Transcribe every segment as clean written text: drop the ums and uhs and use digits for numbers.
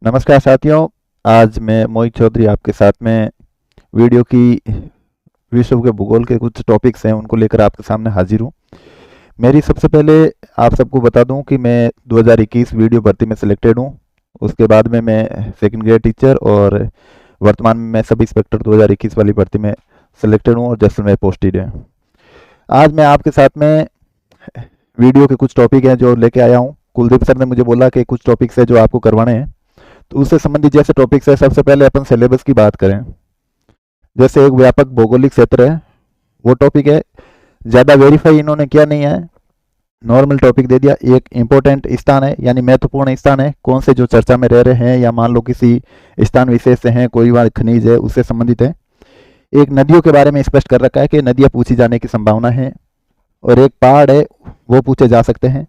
नमस्कार साथियों। आज मैं मोहित चौधरी आपके साथ में वीडियो की विश्व के भूगोल के कुछ टॉपिक्स हैं उनको लेकर आपके सामने हाजिर हूँ। मेरी सबसे पहले आप सबको बता दूं कि मैं 2021 वीडियो भर्ती में सिलेक्टेड हूँ। उसके बाद में मैं सेकंड ग्रेड टीचर और वर्तमान में मैं सब इंस्पेक्टर 2021 वाली भर्ती में सिलेक्टेड हूँ और जैसलमेर पोस्टेड है। आज मैं आपके साथ में वीडियो के कुछ टॉपिक हैं जो लेके आया हूँ। कुलदीप सर ने मुझे बोला कि कुछ टॉपिक्स है जो आपको करवाने हैं, तो उससे संबंधित जैसे टॉपिक्स है, सबसे पहले अपन सिलेबस की बात करें। जैसे एक व्यापक भौगोलिक क्षेत्र है, वो टॉपिक है। ज़्यादा वेरीफाई इन्होंने किया नहीं है, नॉर्मल टॉपिक दे दिया। एक इंपॉर्टेंट स्थान है यानी महत्वपूर्ण स्थान है, कौन से जो चर्चा में रह रहे हैं या मान लो किसी स्थान विशेष से हैं, कोई वहाँ खनिज है उससे संबंधित है। एक नदियों के बारे में स्पष्ट कर रखा है कि नदियाँ पूछी जाने की संभावना है। और एक पहाड़ है, वो पूछे जा सकते हैं।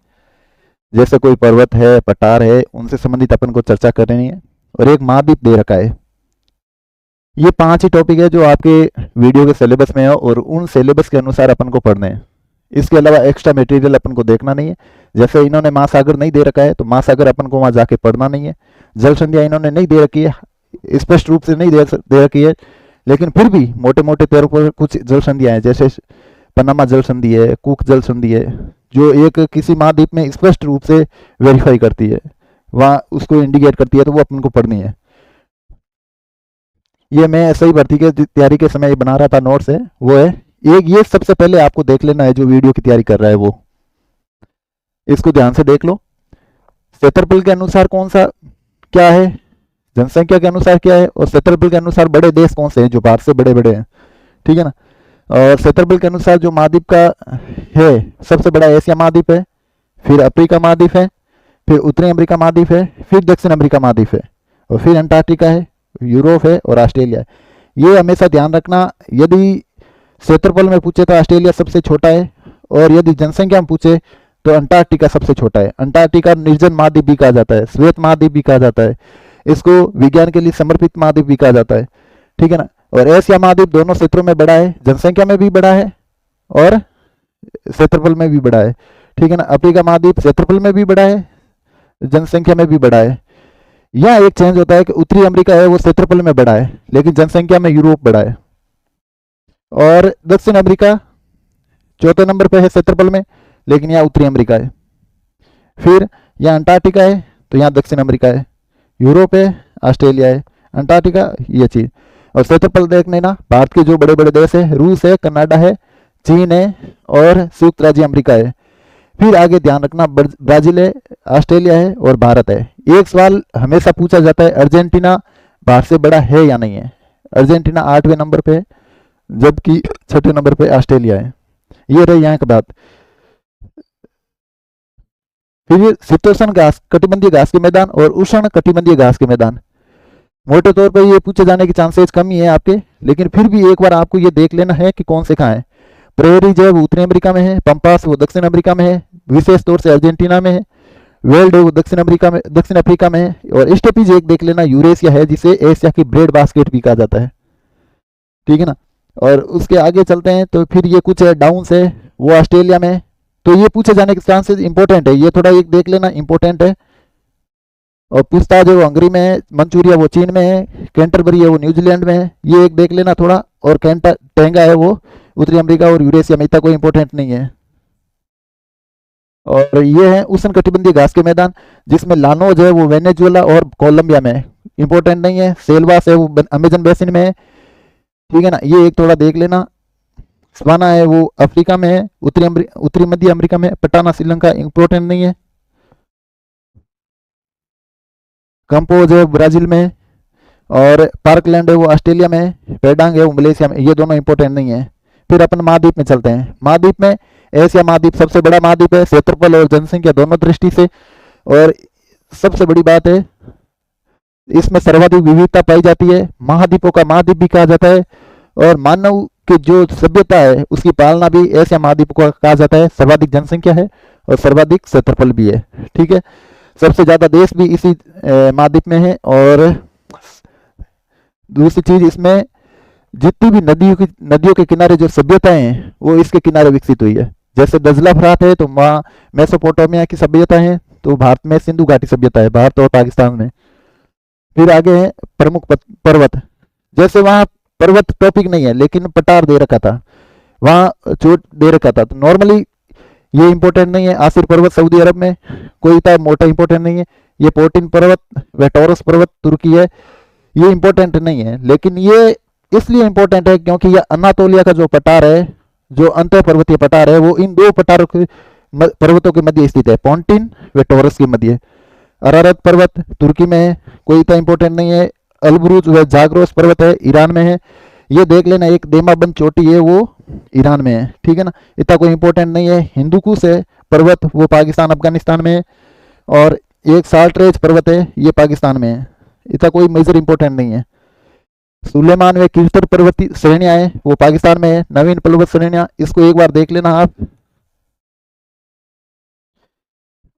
जैसे कोई पर्वत है, पठार है, उनसे संबंधित अपन को चर्चा करनी है। और एक महाद्वीप दे रखा है। ये 5 ही टॉपिक है जो आपके वीडियो के सिलेबस में है और उन सिलेबस के अनुसार अपन को पढ़ने हैं। इसके अलावा एक्स्ट्रा मटेरियल अपन को देखना नहीं है। जैसे इन्होंने महासागर नहीं दे रखा है तो महासागर अपन को वहां जाके पढ़ना नहीं है। जल संधियां इन्होंने नहीं दे रखी है, स्पष्ट रूप से नहीं दे रखी है, लेकिन फिर भी मोटे मोटे तौर पर कुछ जल संधियां हैं। जैसे पनामा जल संधि है, कुक जल संधि है, जो एक किसी महाद्वीप में स्पष्ट रूप से वेरीफाई करती है, वहां उसको इंडिकेट करती है, तो वो अपन को पढ़नी है। ये मैं ऐसे ही भर्ती के तैयारी के समय बना रहा था, नोट्स है वो है एक। ये सबसे पहले आपको देख लेना है जो वीडियो की तैयारी कर रहा है वो, इसको ध्यान से देख लो। क्षेत्रफल के अनुसार कौन सा क्या है, जनसंख्या के अनुसार क्या है, और क्षेत्रफल के अनुसार बड़े देश कौन से हैं जो भारत से बड़े बड़े हैं, ठीक है ना। और क्षेत्रफल के अनुसार जो महाद्वीप का है, सबसे बड़ा एशिया महाद्वीप है, फिर अफ्रीका महाद्वीप है, फिर उत्तरी अमेरिका महाद्वीप है, फिर दक्षिण अमेरिका महाद्वीप है, और फिर अंटार्कटिका है, यूरोप है और ऑस्ट्रेलिया है। ये हमेशा ध्यान रखना। यदि क्षेत्रफल में पूछे तो ऑस्ट्रेलिया सबसे छोटा है, और यदि जनसंख्या में पूछे तो अंटार्कटिका सबसे छोटा है। अंटार्कटिका निर्जन महाद्वीप भी कहा जाता है, श्वेत महाद्वीप भी कहा जाता है, इसको विज्ञान के लिए समर्पित महाद्वीप भी कहा जाता है, ठीक है ना। और एशिया महाद्वीप दोनों क्षेत्रों में बड़ा है, जनसंख्या में भी बड़ा है और क्षेत्रफल में भी बड़ा है, ठीक है ना। अफ्रीका महाद्वीप क्षेत्रफल में भी बड़ा है, जनसंख्या में भी बड़ा है। यह एक चेंज होता है कि उत्तरी अमेरिका है वो क्षेत्रफल में बड़ा है, लेकिन जनसंख्या में यूरोप बड़ा है। और दक्षिण अमेरिका चौथे नंबर पर है क्षेत्रफल में, लेकिन यहाँ उत्तरी अमेरिका है। फिर यहाँ अंटार्कटिका है तो यहाँ दक्षिण अमेरिका है, यूरोप है, ऑस्ट्रेलिया है, अंटार्कटिका, ये चीज। और क्षेत्रफल देखने ना, भारत के जो बड़े बड़े देश है, रूस है, कनाडा है, चीन है और संयुक्त राज्य अमेरिका है। फिर आगे ध्यान रखना, ब्राजील है, ऑस्ट्रेलिया है और भारत है। एक सवाल हमेशा पूछा जाता है, अर्जेंटीना भारत से बड़ा है या नहीं है। अर्जेंटीना 8वें नंबर पे है, जबकि 6ठे नंबर पे ऑस्ट्रेलिया है। ये रही यहाँ की बात। फिर शीतोष्ण घास कटिबंधीय घास के मैदान और उष्ण कटिबंधीय घास के मैदान, मोटे तौर पर ये पूछे जाने की चांसेस कम ही है आपके, लेकिन फिर भी एक बार आपको ये देख लेना है कि कौन से कहाँ है। प्रेरी जो है वो उत्तरी अमेरिका में है, पंपास वो दक्षिण अमेरिका में है, विशेष तौर से अर्जेंटीना में है, वेल्ड वो दक्षिण अफ्रीका में है, और स्टेपीज एक देख लेना, यूरेशिया है, जिसे एशिया की ब्रेड बास्केट भी कहा जाता है, ठीक है ना। और उसके आगे चलते हैं तो फिर ये कुछ है, डाउन्स है वो ऑस्ट्रेलिया में है। तो ये पूछे जाने के चांसेस इंपॉर्टेंट है, ये थोड़ा एक देख लेना, इंपॉर्टेंट है। और पुस्ता जो हंगरी में है, मंचूरिया वो चीन में है, कैंटरबरी है वो न्यूजीलैंड में है, ये एक देख लेना थोड़ा। और टेंगा है वो उत्तरी अमेरिका और यूरेशिया में, इतना कोई इंपॉर्टेंट नहीं है। और ये है उष्ण कटिबंधीय घास के मैदान, जिसमें लानोज है वो वेनेजुएला और कोलंबिया में है, इंपॉर्टेंट नहीं है। सेलवास है वो अमेजन बेसिन में है, ठीक है ना, ये एक थोड़ा देख लेना। सवाना है वो अफ्रीका में है, उत्तरी मध्य अमेरिका में। पटाना श्रीलंका, इंपॉर्टेंट नहीं है। कंपोज है ब्राजील में, और पार्कलैंड है वो ऑस्ट्रेलिया में, पेडांग है वो मलेशिया में, ये दोनों इंपॉर्टेंट नहीं है। फिर अपन महाद्वीप में चलते हैं। महाद्वीप में एशिया महाद्वीप सबसे बड़ा महाद्वीप है, क्षेत्रफल और जनसंख्या दोनों दृष्टि से। और सबसे बड़ी बात है, इसमें सर्वाधिक विविधता पाई जाती है, महाद्वीपों का महाद्वीप भी कहा जाता है। और मानव की जो सभ्यता है उसकी पालना भी एशिया महाद्वीप को कहा जाता है। सर्वाधिक जनसंख्या है और सर्वाधिक क्षेत्रफल भी है, ठीक है। सबसे ज्यादा देश भी इसी महाद्वीप में है। और दूसरी चीज, इसमें जितनी भी नदियों के किनारे जो सभ्यताएं हैं वो इसके किनारे विकसित हुई है। जैसे दजला फरात है तो वहाँ मेसोपोटामिया की सभ्यता है, तो भारत में सिंधु घाटी सभ्यता है, भारत और पाकिस्तान में। फिर आगे है प्रमुख पर्वत। जैसे वहां पर्वत टॉपिक नहीं है लेकिन पठार दे रखा था, वहां चोट दे रखा था, तो नॉर्मली ये इंपॉर्टेंट नहीं है। आसिर पर्वत सऊदी अरब में, कोई इतना मोटा इंपॉर्टेंट नहीं है। ये पोर्टिन पर्वत व टॉरस पर्वत तुर्की है, ये इंपॉर्टेंट नहीं है। लेकिन ये इसलिए इंपॉर्टेंट है क्योंकि ये अनातोलिया का जो पठार है, जो अंत पर्वतीय पठार है, वो इन दो पठारों के पर्वतों के मध्य स्थित है, पोंटिन व टॉरस के मध्य। अरारत पर्वत तुर्की में है, कोई इतना इंपॉर्टेंट नहीं है। अलबरूज व जागरोस पर्वत है, ईरान में है। ये देख लेना, एक देमाबंद चोटी है वो ईरान में है, ठीक है ना, इतना कोई इंपॉर्टेंट नहीं है। हिंदुकुश है पर्वत, वो पाकिस्तान अफगानिस्तान में है। और एक साल्ट्रेज पर्वत है, ये पाकिस्तान में है, इतना कोई मेजर इंपॉर्टेंट नहीं है। सुलेमान व किरतर पर्वतीय श्रेणियां है, वो पाकिस्तान में है। नवीन पर्वत श्रेणियां, इसको एक बार देख लेना आप।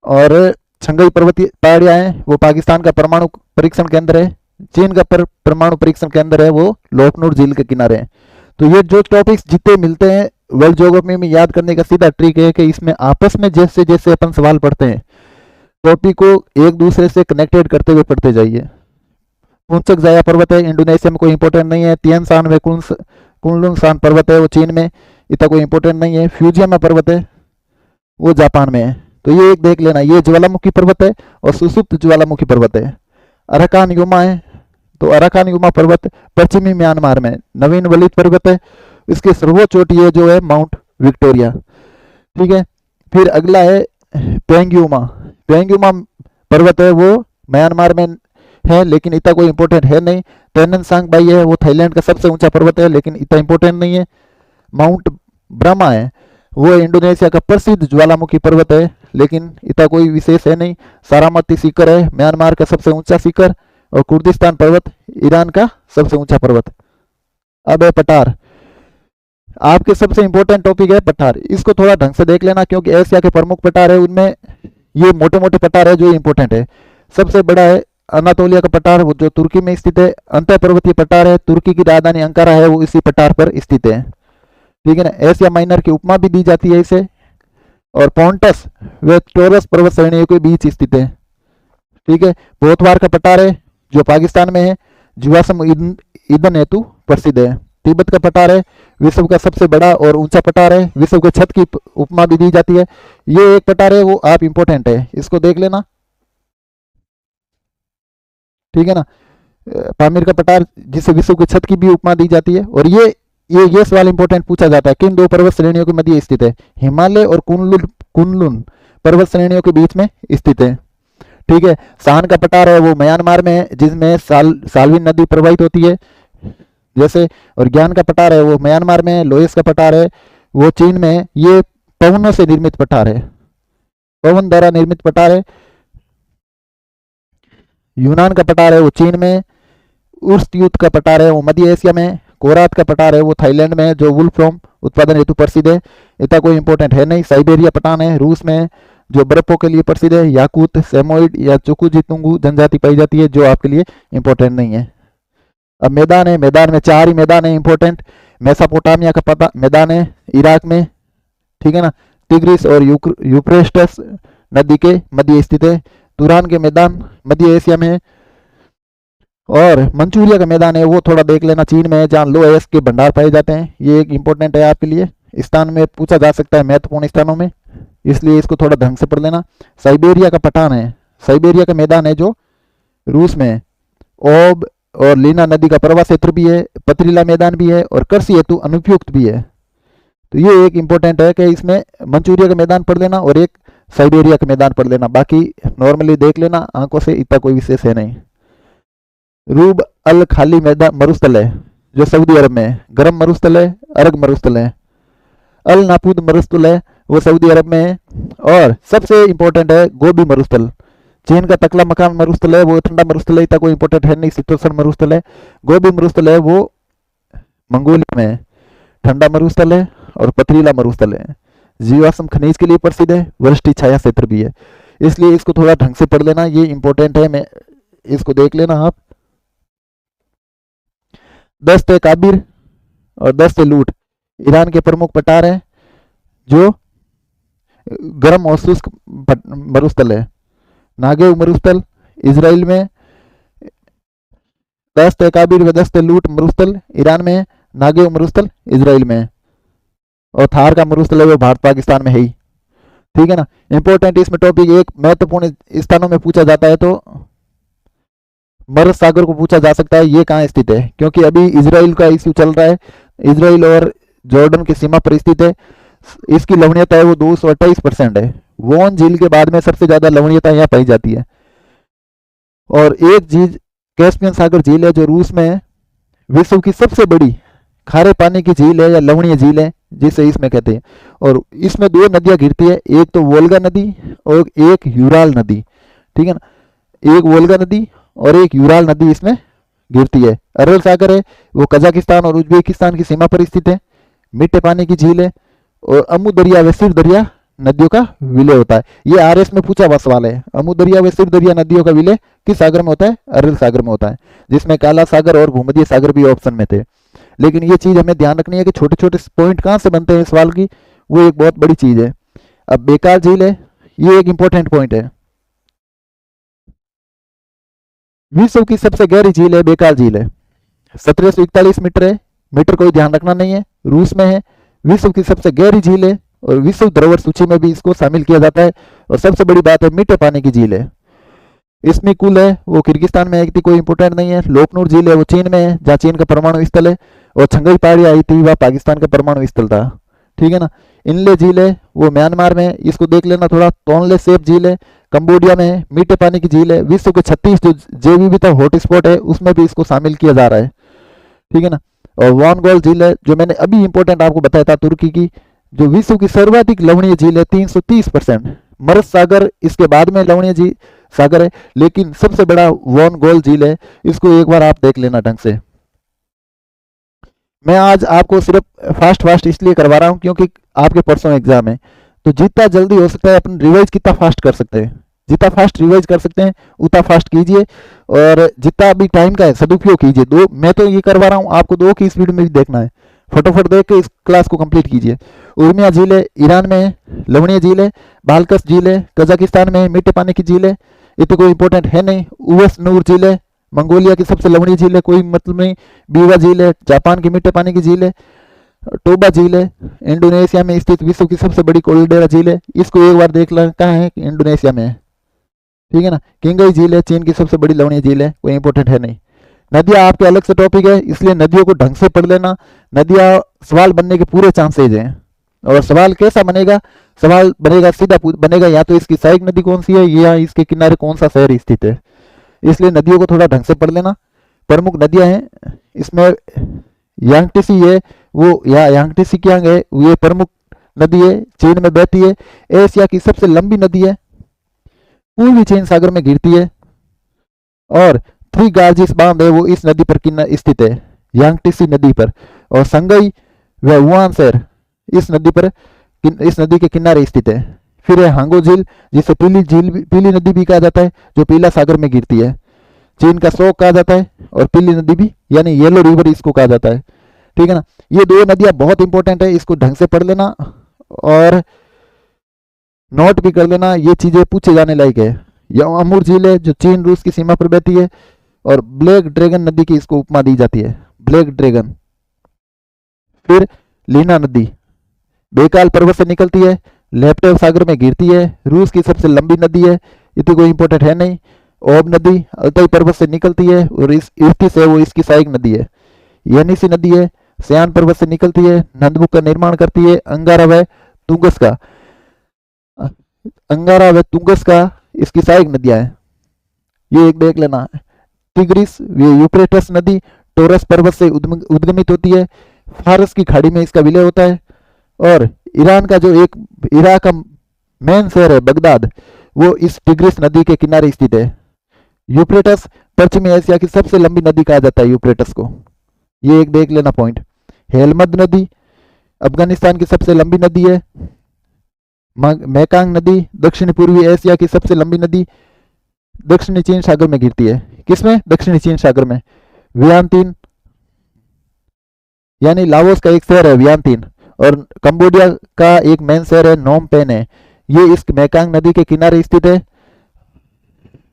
और छंगई पर्वतीय पहाड़ियां हैं, वो पाकिस्तान का परमाणु परीक्षण केंद्र है। चीन का परमाणु परीक्षण केंद्र है, वो लोकनूर झील के किनारे है। तो ये जो टॉपिक्स जितने मिलते हैं वर्ल्ड ज्योग्राफी में, याद करने का सीधा ट्रिक है कि इसमें आपस में जैसे जैसे अपन सवाल पढ़ते हैं, टॉपिक को एक दूसरे से कनेक्टेड करते हुए पढ़ते जाइए। पुंचक जाया पर्वत है, इंडोनेशिया में, कोई इंपॉर्टेंट नहीं है। तियन शान व कुनलुन शान पर्वत है, वो चीन में, इतना कोई इंपॉर्टेंट नहीं है। फ्यूजियामा पर्वत है, वो जापान में है। तो ये एक देख लेना, ये ज्वालामुखी पर्वत है और सुसुप्त ज्वालामुखी पर्वत है। अराकान युमा है, तो अराकान युमा पर्वत पश्चिमी म्यांमार में। नवीन वलित पर्वत है, इसकी सर्वोच्च चोटी है जो है माउंट विक्टोरिया, ठीक है। फिर अगला है पेंगयुमा। पेंगयुमा पर्वत है, वो म्यांमार में है लेकिन इतना कोई इंपॉर्टेंट है नहीं। तेननसांग बाई है, वो थाईलैंड का सबसे ऊंचा पर्वत है लेकिन इतना इंपॉर्टेंट नहीं है। माउंट ब्रह्मा है, वो इंडोनेशिया का प्रसिद्ध ज्वालामुखी पर्वत है लेकिन इतना कोई विशेष है नहीं। सारामती शिखर है, म्यांमार का सबसे ऊंचा शिखर। और कुर्दिस्तान पर्वत ईरान का सबसे ऊंचा पर्वत। अब है पठार, आपके सबसे इंपॉर्टेंट टॉपिक है पठार। इसको थोड़ा ढंग से देख लेना क्योंकि एशिया के प्रमुख पठार है, उनमें ये मोटे मोटे पठार है जो इंपॉर्टेंट है। सबसे बड़ा है अनातोलिया का पठार, वो जो तुर्की में स्थित है। अंत पर्वतीय पठार है, तुर्की की राजधानी अंकारा है, वो इसी पठार पर स्थित है, ठीक है ना। एशिया माइनर की उपमा भी दी जाती है इसे। और पोंटस व टॉरस पर्वत श्रेणियों के बीच स्थित है, ठीक है। पोतवार का पठार है जो पाकिस्तान में है, जीवाश्म ईंधन हेतु प्रसिद्ध है। तिब्बत का पठार है, विश्व का सबसे बड़ा और ऊंचा पठार है, विश्व के छत की उपमा भी दी जाती है। ये एक पठार है, वो आप इंपॉर्टेंट है, इसको देख लेना, ठीक है ना। पामीर का पठार जिसे विश्व की छत की भी उपमा दी जाती है। और ये सवाल इंपॉर्टेंट पूछा जाता है, किन दो पर्वत श्रेणियों के मध्य स्थित है? हिमालय और कुनलुन पर्वत श्रेणियों के बीच में स्थित है, ठीक है। शान का पठार है, वो म्यांमार में है जिसमें साल्विन नदी प्रवाहित होती है जैसे। और ज्ञान का पठार है, वो म्यांमार में है। लोयस का पठार है, वो चीन में है। ये पवनों से निर्मित पठार है, पवन द्वारा निर्मित पठार है। यूनान का पठार है, वो चीन में। उर्स्त्यूत का पठार है, वो मध्य एशिया में। कोरात का पठार है, वो थाईलैंड में है, जो वुल फ्रॉम उत्पादन हेतु प्रसिद्ध है, इतना कोई इंपॉर्टेंट है नहीं। साइबेरिया पठान है, रूस में, जो बर्फों के लिए प्रसिद्ध है। याकूत, सेमोइड या चुकुजितुंगु जनजाति पाई जाती है, जो आपके लिए इंपॉर्टेंट नहीं है। अब मैदान है, मैदान में 4 ही मैदान है इंपॉर्टेंट। मेसापोटामिया का मैदान है इराक में, ठीक है ना। टिग्रिस और यूफ्रेटस नदी के मध्य स्थित है। तुरान के मैदान मध्य एशिया में है। और मंचूरिया का मैदान है, वो थोड़ा देख लेना, चीन में है, जहाँ लो एस के भंडार पाए जाते हैं। ये एक इंपॉर्टेंट है आपके लिए, स्थान में पूछा जा सकता है महत्वपूर्ण स्थानों में, इसलिए इसको थोड़ा ढंग से पढ़ लेना। साइबेरिया का पठान है, साइबेरिया का मैदान है जो रूस में है। ओब और लीना नदी का प्रवाह क्षेत्र भी है, पथरीला मैदान भी है और कृषि हेतु अनुपयुक्त भी है। तो ये एक इंपॉर्टेंट है कि इसमें मंचूरिया का मैदान पढ़ लेना और एक साइबेरिया का मैदान पढ़ लेना, बाकी नॉर्मली देख लेना आंखों से, इतना कोई विशेष है नहीं। रूब अल खाली मैदान मरुस्थल है जो सऊदी अरब में है, गर्म मरुस्थल है, अर्ग मरुस्थल है। अल नापूद मरुस्थल है, वो सऊदी अरब में है। और सबसे इंपॉर्टेंट है गोबी मरुस्थल, चीन का तकला मकान मरुस्थल है, वो ठंडा मरुस्थल है, इतना कोई इंपॉर्टेंट है नहीं, शीतोष्ण मरुस्थल है। गोबी मरुस्थल है, वो मंगोलिया में है, ठंडा मरुस्थल है और पथरीला मरुस्थल है। जीवाश्म खनिज के लिए प्रसिद्ध है, वृष्टि छाया क्षेत्र भी है, इसलिए इसको थोड़ा ढंग से पढ़ लेना, ये इंपॉर्टेंट है, मैं इसको देख लेना आप। दस्त काबिर और दस्त लूट ईरान के प्रमुख पठार है जो गर्म और शुष्क मरुस्थल है। नागेव मरुस्थल इजराइल में, तस्त है काबिर व दस्त लूट मरुस्थल ईरान में है, नागेव मरुस्थल इजराइल में है, और थार का मरुस्थल है वो भारत पाकिस्तान में है ही। ठीक है ना। इंपॉर्टेंट इसमें टॉपिक एक महत्वपूर्ण स्थानों में पूछा जाता है तो मर्द सागर को पूछा जा सकता है, ये कहाँ स्थित है, क्योंकि अभी इजराइल का इश्यू चल रहा है, इजराइल और जॉर्डन की सीमा पर स्थित है। इसकी लवणीयता है वो 228% है। वोन झील के बाद में सबसे ज्यादा लवणीयता यहाँ पाई जाती है। और एक चीज कैस्पियन सागर झील है जो रूस में है, विश्व की सबसे बड़ी खारे पानी की झील है या लवणीय झील है जिसे इसमें कहते हैं। और इसमें दो नदियां गिरती है, एक तो वोल्गा नदी और एक यूराल नदी। ठीक है ना। एक वोल्गा नदी और एक यूराल नदी इसमें गिरती है। अरल सागर है वो कजाकिस्तान और उज्बेकिस्तान की सीमा पर स्थित है, मीठे पानी की झील है। और अमू दरिया व सिर दरिया नदियों का विलय होता है। ये आरएस में पूछा हुआ सवाल है। अमू दरिया व सिर दरिया नदियों का विलय किस सागर में होता है? अरल सागर में होता है, जिसमें काला सागर और भूमध्य सागर भी ऑप्शन में थे। लेकिन ये चीज हमें ध्यान रखनी है कि छोटे छोटे पॉइंट कहां से बनते हैं इस सवाल की, वो एक बहुत बड़ी चीज है। अब बेकार झील है, ये एक इंपॉर्टेंट पॉइंट है। विश्व की सबसे गहरी झील है बेकार झील है, 1741 मीटर है। मीटर कोई ध्यान रखना नहीं है, रूस में है। विश्व की सबसे गहरी झील है और विश्व धरोहर सूची में भी इसको शामिल किया जाता है। और सबसे बड़ी बात है मीठे पानी की झील है। इसमें कुल है वो किर्गिस्तान में है, कोई इंपोर्टेंट नहीं है। लोकनूर झील है वो चीन में है, जहाँ चीन का परमाणु स्थल है। और छंगई पहाड़ी आई थी वह पाकिस्तान का परमाणु स्थल था। ठीक है ना। इनले झील है वो म्यांमार में है, इसको देख लेना थोड़ा। तोनले सेप झील है कंबोडिया में है, मीठे पानी की झील है। विश्व के 36 जो जैव विविधता हॉटस्पॉट है उसमें भी इसको शामिल किया जा रहा है। ठीक है ना। और वानगोल झील है जो मैंने अभी इंपॉर्टेंट आपको बताया था, तुर्की की, जो विश्व की सर्वाधिक लवणीय झील है 330%। मर्द सागर इसके बाद में लवणीय झील सागर है, लेकिन सबसे बड़ा वानगोल झील है। इसको एक बार आप देख लेना ढंग से। मैं आज आपको सिर्फ फास्ट इसलिए करवा रहा हूं क्योंकि आपके परसों एग्जाम है, तो जितना जल्दी हो सकता है अपन रिवाइज कितना फास्ट कर सकते हैं, जितना फास्ट रिवाइज कर सकते हैं उतना फास्ट कीजिए। और जितना भी टाइम का है सदुपयोग कीजिए। दो मैं तो ये करवा रहा हूँ, आपको 2 की स्पीड में भी देखना है। फटाफट देख के इस क्लास को कंप्लीट कीजिए। उर्मिया झील है ईरान में है, लवणीय झील है। बालकस झील है कजाकिस्तान में है, मीठे पानी की झील है, ये तो कोई इंपॉर्टेंट है नहीं। उवस नूर झील है मंगोलिया की सबसे लवणीय झील है, कोई मतलब नहीं। बीवा झील है जापान की मीठे पानी की झील है। टोबा झील है इंडोनेशिया में स्थित विश्व की सबसे बड़ी कोल्डेरा झील है, इसको एक बार देख लें कहाँ है, इंडोनेशिया में है। ठीक है ना। किंगई झील है चीन की सबसे बड़ी लवणीय झील है, कोई इंपॉर्टेंट है नहीं। नदियां आपके अलग से टॉपिक है, इसलिए नदियों को ढंग से पढ़ लेना। नदियां सवाल बनने के पूरे चांसेज हैं। और सवाल कैसा बनेगा? सवाल बनेगा सीधा बनेगा या तो इसकी सहायक नदी कौन सी है या इसके किनारे कौन सा शहर स्थित है। इसलिए नदियों को थोड़ा ढंग से पढ़ लेना। प्रमुख नदियां हैं इसमें यांगटीसी है वो, या यांगटीसी कियांग है ये प्रमुख नदी है, चीन में बहती है। एशिया की सबसे लंबी नदी है, पूर्वी चीन सागर में गिरती है। और थ्री गार्जिस बांध है वो इस नदी पर स्थित है, यांगटीसी नदी पर। और संगई व वुहान शहर इस नदी के किनारे स्थित है। फिर है हांगो झील जिसे पीली नदी भी कहा जाता है, जो पीला सागर में गिरती है। चीन का शोक कहा जाता है और पीली नदी भी यानी येलो रिवर इसको कहा जाता है। ठीक है ना। ये 2 नदियां बहुत इंपॉर्टेंट है, इसको ढंग से पढ़ लेना और नोट भी कर लेना, ये चीजें पूछे जाने लायक है। यह अमूर झील है जो चीन रूस की सीमा पर बहती है और ब्लैक ड्रैगन नदी की इसको उपमा दी जाती है, ब्लैक ड्रैगन। फिर लीना नदी बेकाल पर्वत से निकलती है, लेप्टेव सागर में गिरती है, रूस की सबसे लंबी नदी है, इतनी कोई इंपॉर्टेंट है नहीं। ओब नदी अल्ताई पर्वत से निकलती है और इस से वो इसकी सहायक नदी है। येनिसी नदी है सियान पर्वत से निकलती है, नंदबुक का निर्माण करती है। अंगारा व तुंगस का इसकी सहायक नदियां हैं, ये एक देख लेना। टिग्रिस यूफ्रेटस नदी टोरस पर्वत से उद्गमित होती है, फारस की खाड़ी में इसका विलय होता है। और ईरान का जो एक इराक का मेन शहर है बगदाद, वो इस टिग्रिस नदी के किनारे स्थित है। यूफ्रेटस पश्चिमी एशिया की सबसे लंबी नदी कहा जाता है यूफ्रेटस को, ये एक देख लेना पॉइंट। हेलमंद नदी अफगानिस्तान की सबसे लंबी नदी है। मेकांग नदी दक्षिण पूर्वी एशिया की सबसे लंबी नदी, दक्षिणी चीन सागर में गिरती है। किसमें? दक्षिणी चीन सागर में। वियांतिन यानी लाओस का एक शहर है वियांतिन, और कंबोडिया का एक मेन शहर है नोम पेन है, ये इस मेकांग नदी के किनारे स्थित है।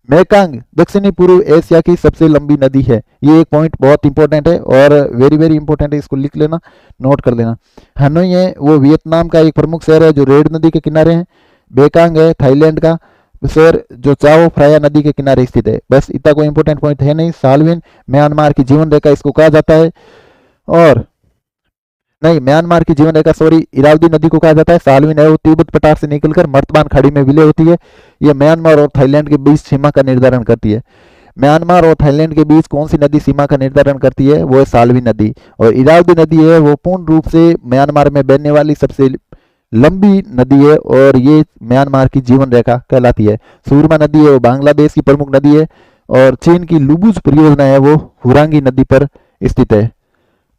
मेकांग दक्षिणी पूर्व एशिया की सबसे लंबी नदी है। ये एक पॉइंट बहुत इंपॉर्टेंट है और वेरी वेरी इंपॉर्टेंट है, इसको लिख लेना, नोट कर लेना। हनोई है वो वियतनाम का एक प्रमुख शहर है जो रेड नदी के किनारे है। बेकांग है थाईलैंड का शहर जो चाओ फ्राया नदी के किनारे स्थित है। बस इतना कोई इंपॉर्टेंट पॉइंट है नहीं। साल्विन म्यांमार की जीवन रेखा इसको कहा जाता है, और नहीं, म्यांमार की जीवन रेखा सॉरी इरावदी नदी को कहा जाता है। साल्विन है वो तिब्बत पठार से निकलकर मर्तबान खाड़ी में विलय होती है। यह म्यांमार और थाईलैंड के बीच सीमा का निर्धारण करती है। म्यांमार और थाईलैंड के बीच कौन सी नदी सीमा का निर्धारण करती है? वो है साल्विन नदी। और इरावदी नदी है वो पूर्ण रूप से म्यांमार में बहने वाली सबसे लंबी नदी है और ये म्यांमार की जीवन रेखा कहलाती है। सूरमा नदी है वो बांग्लादेश की प्रमुख नदी है, और चीन की लुबुज परियोजना है वो हुरांगी नदी पर स्थित है।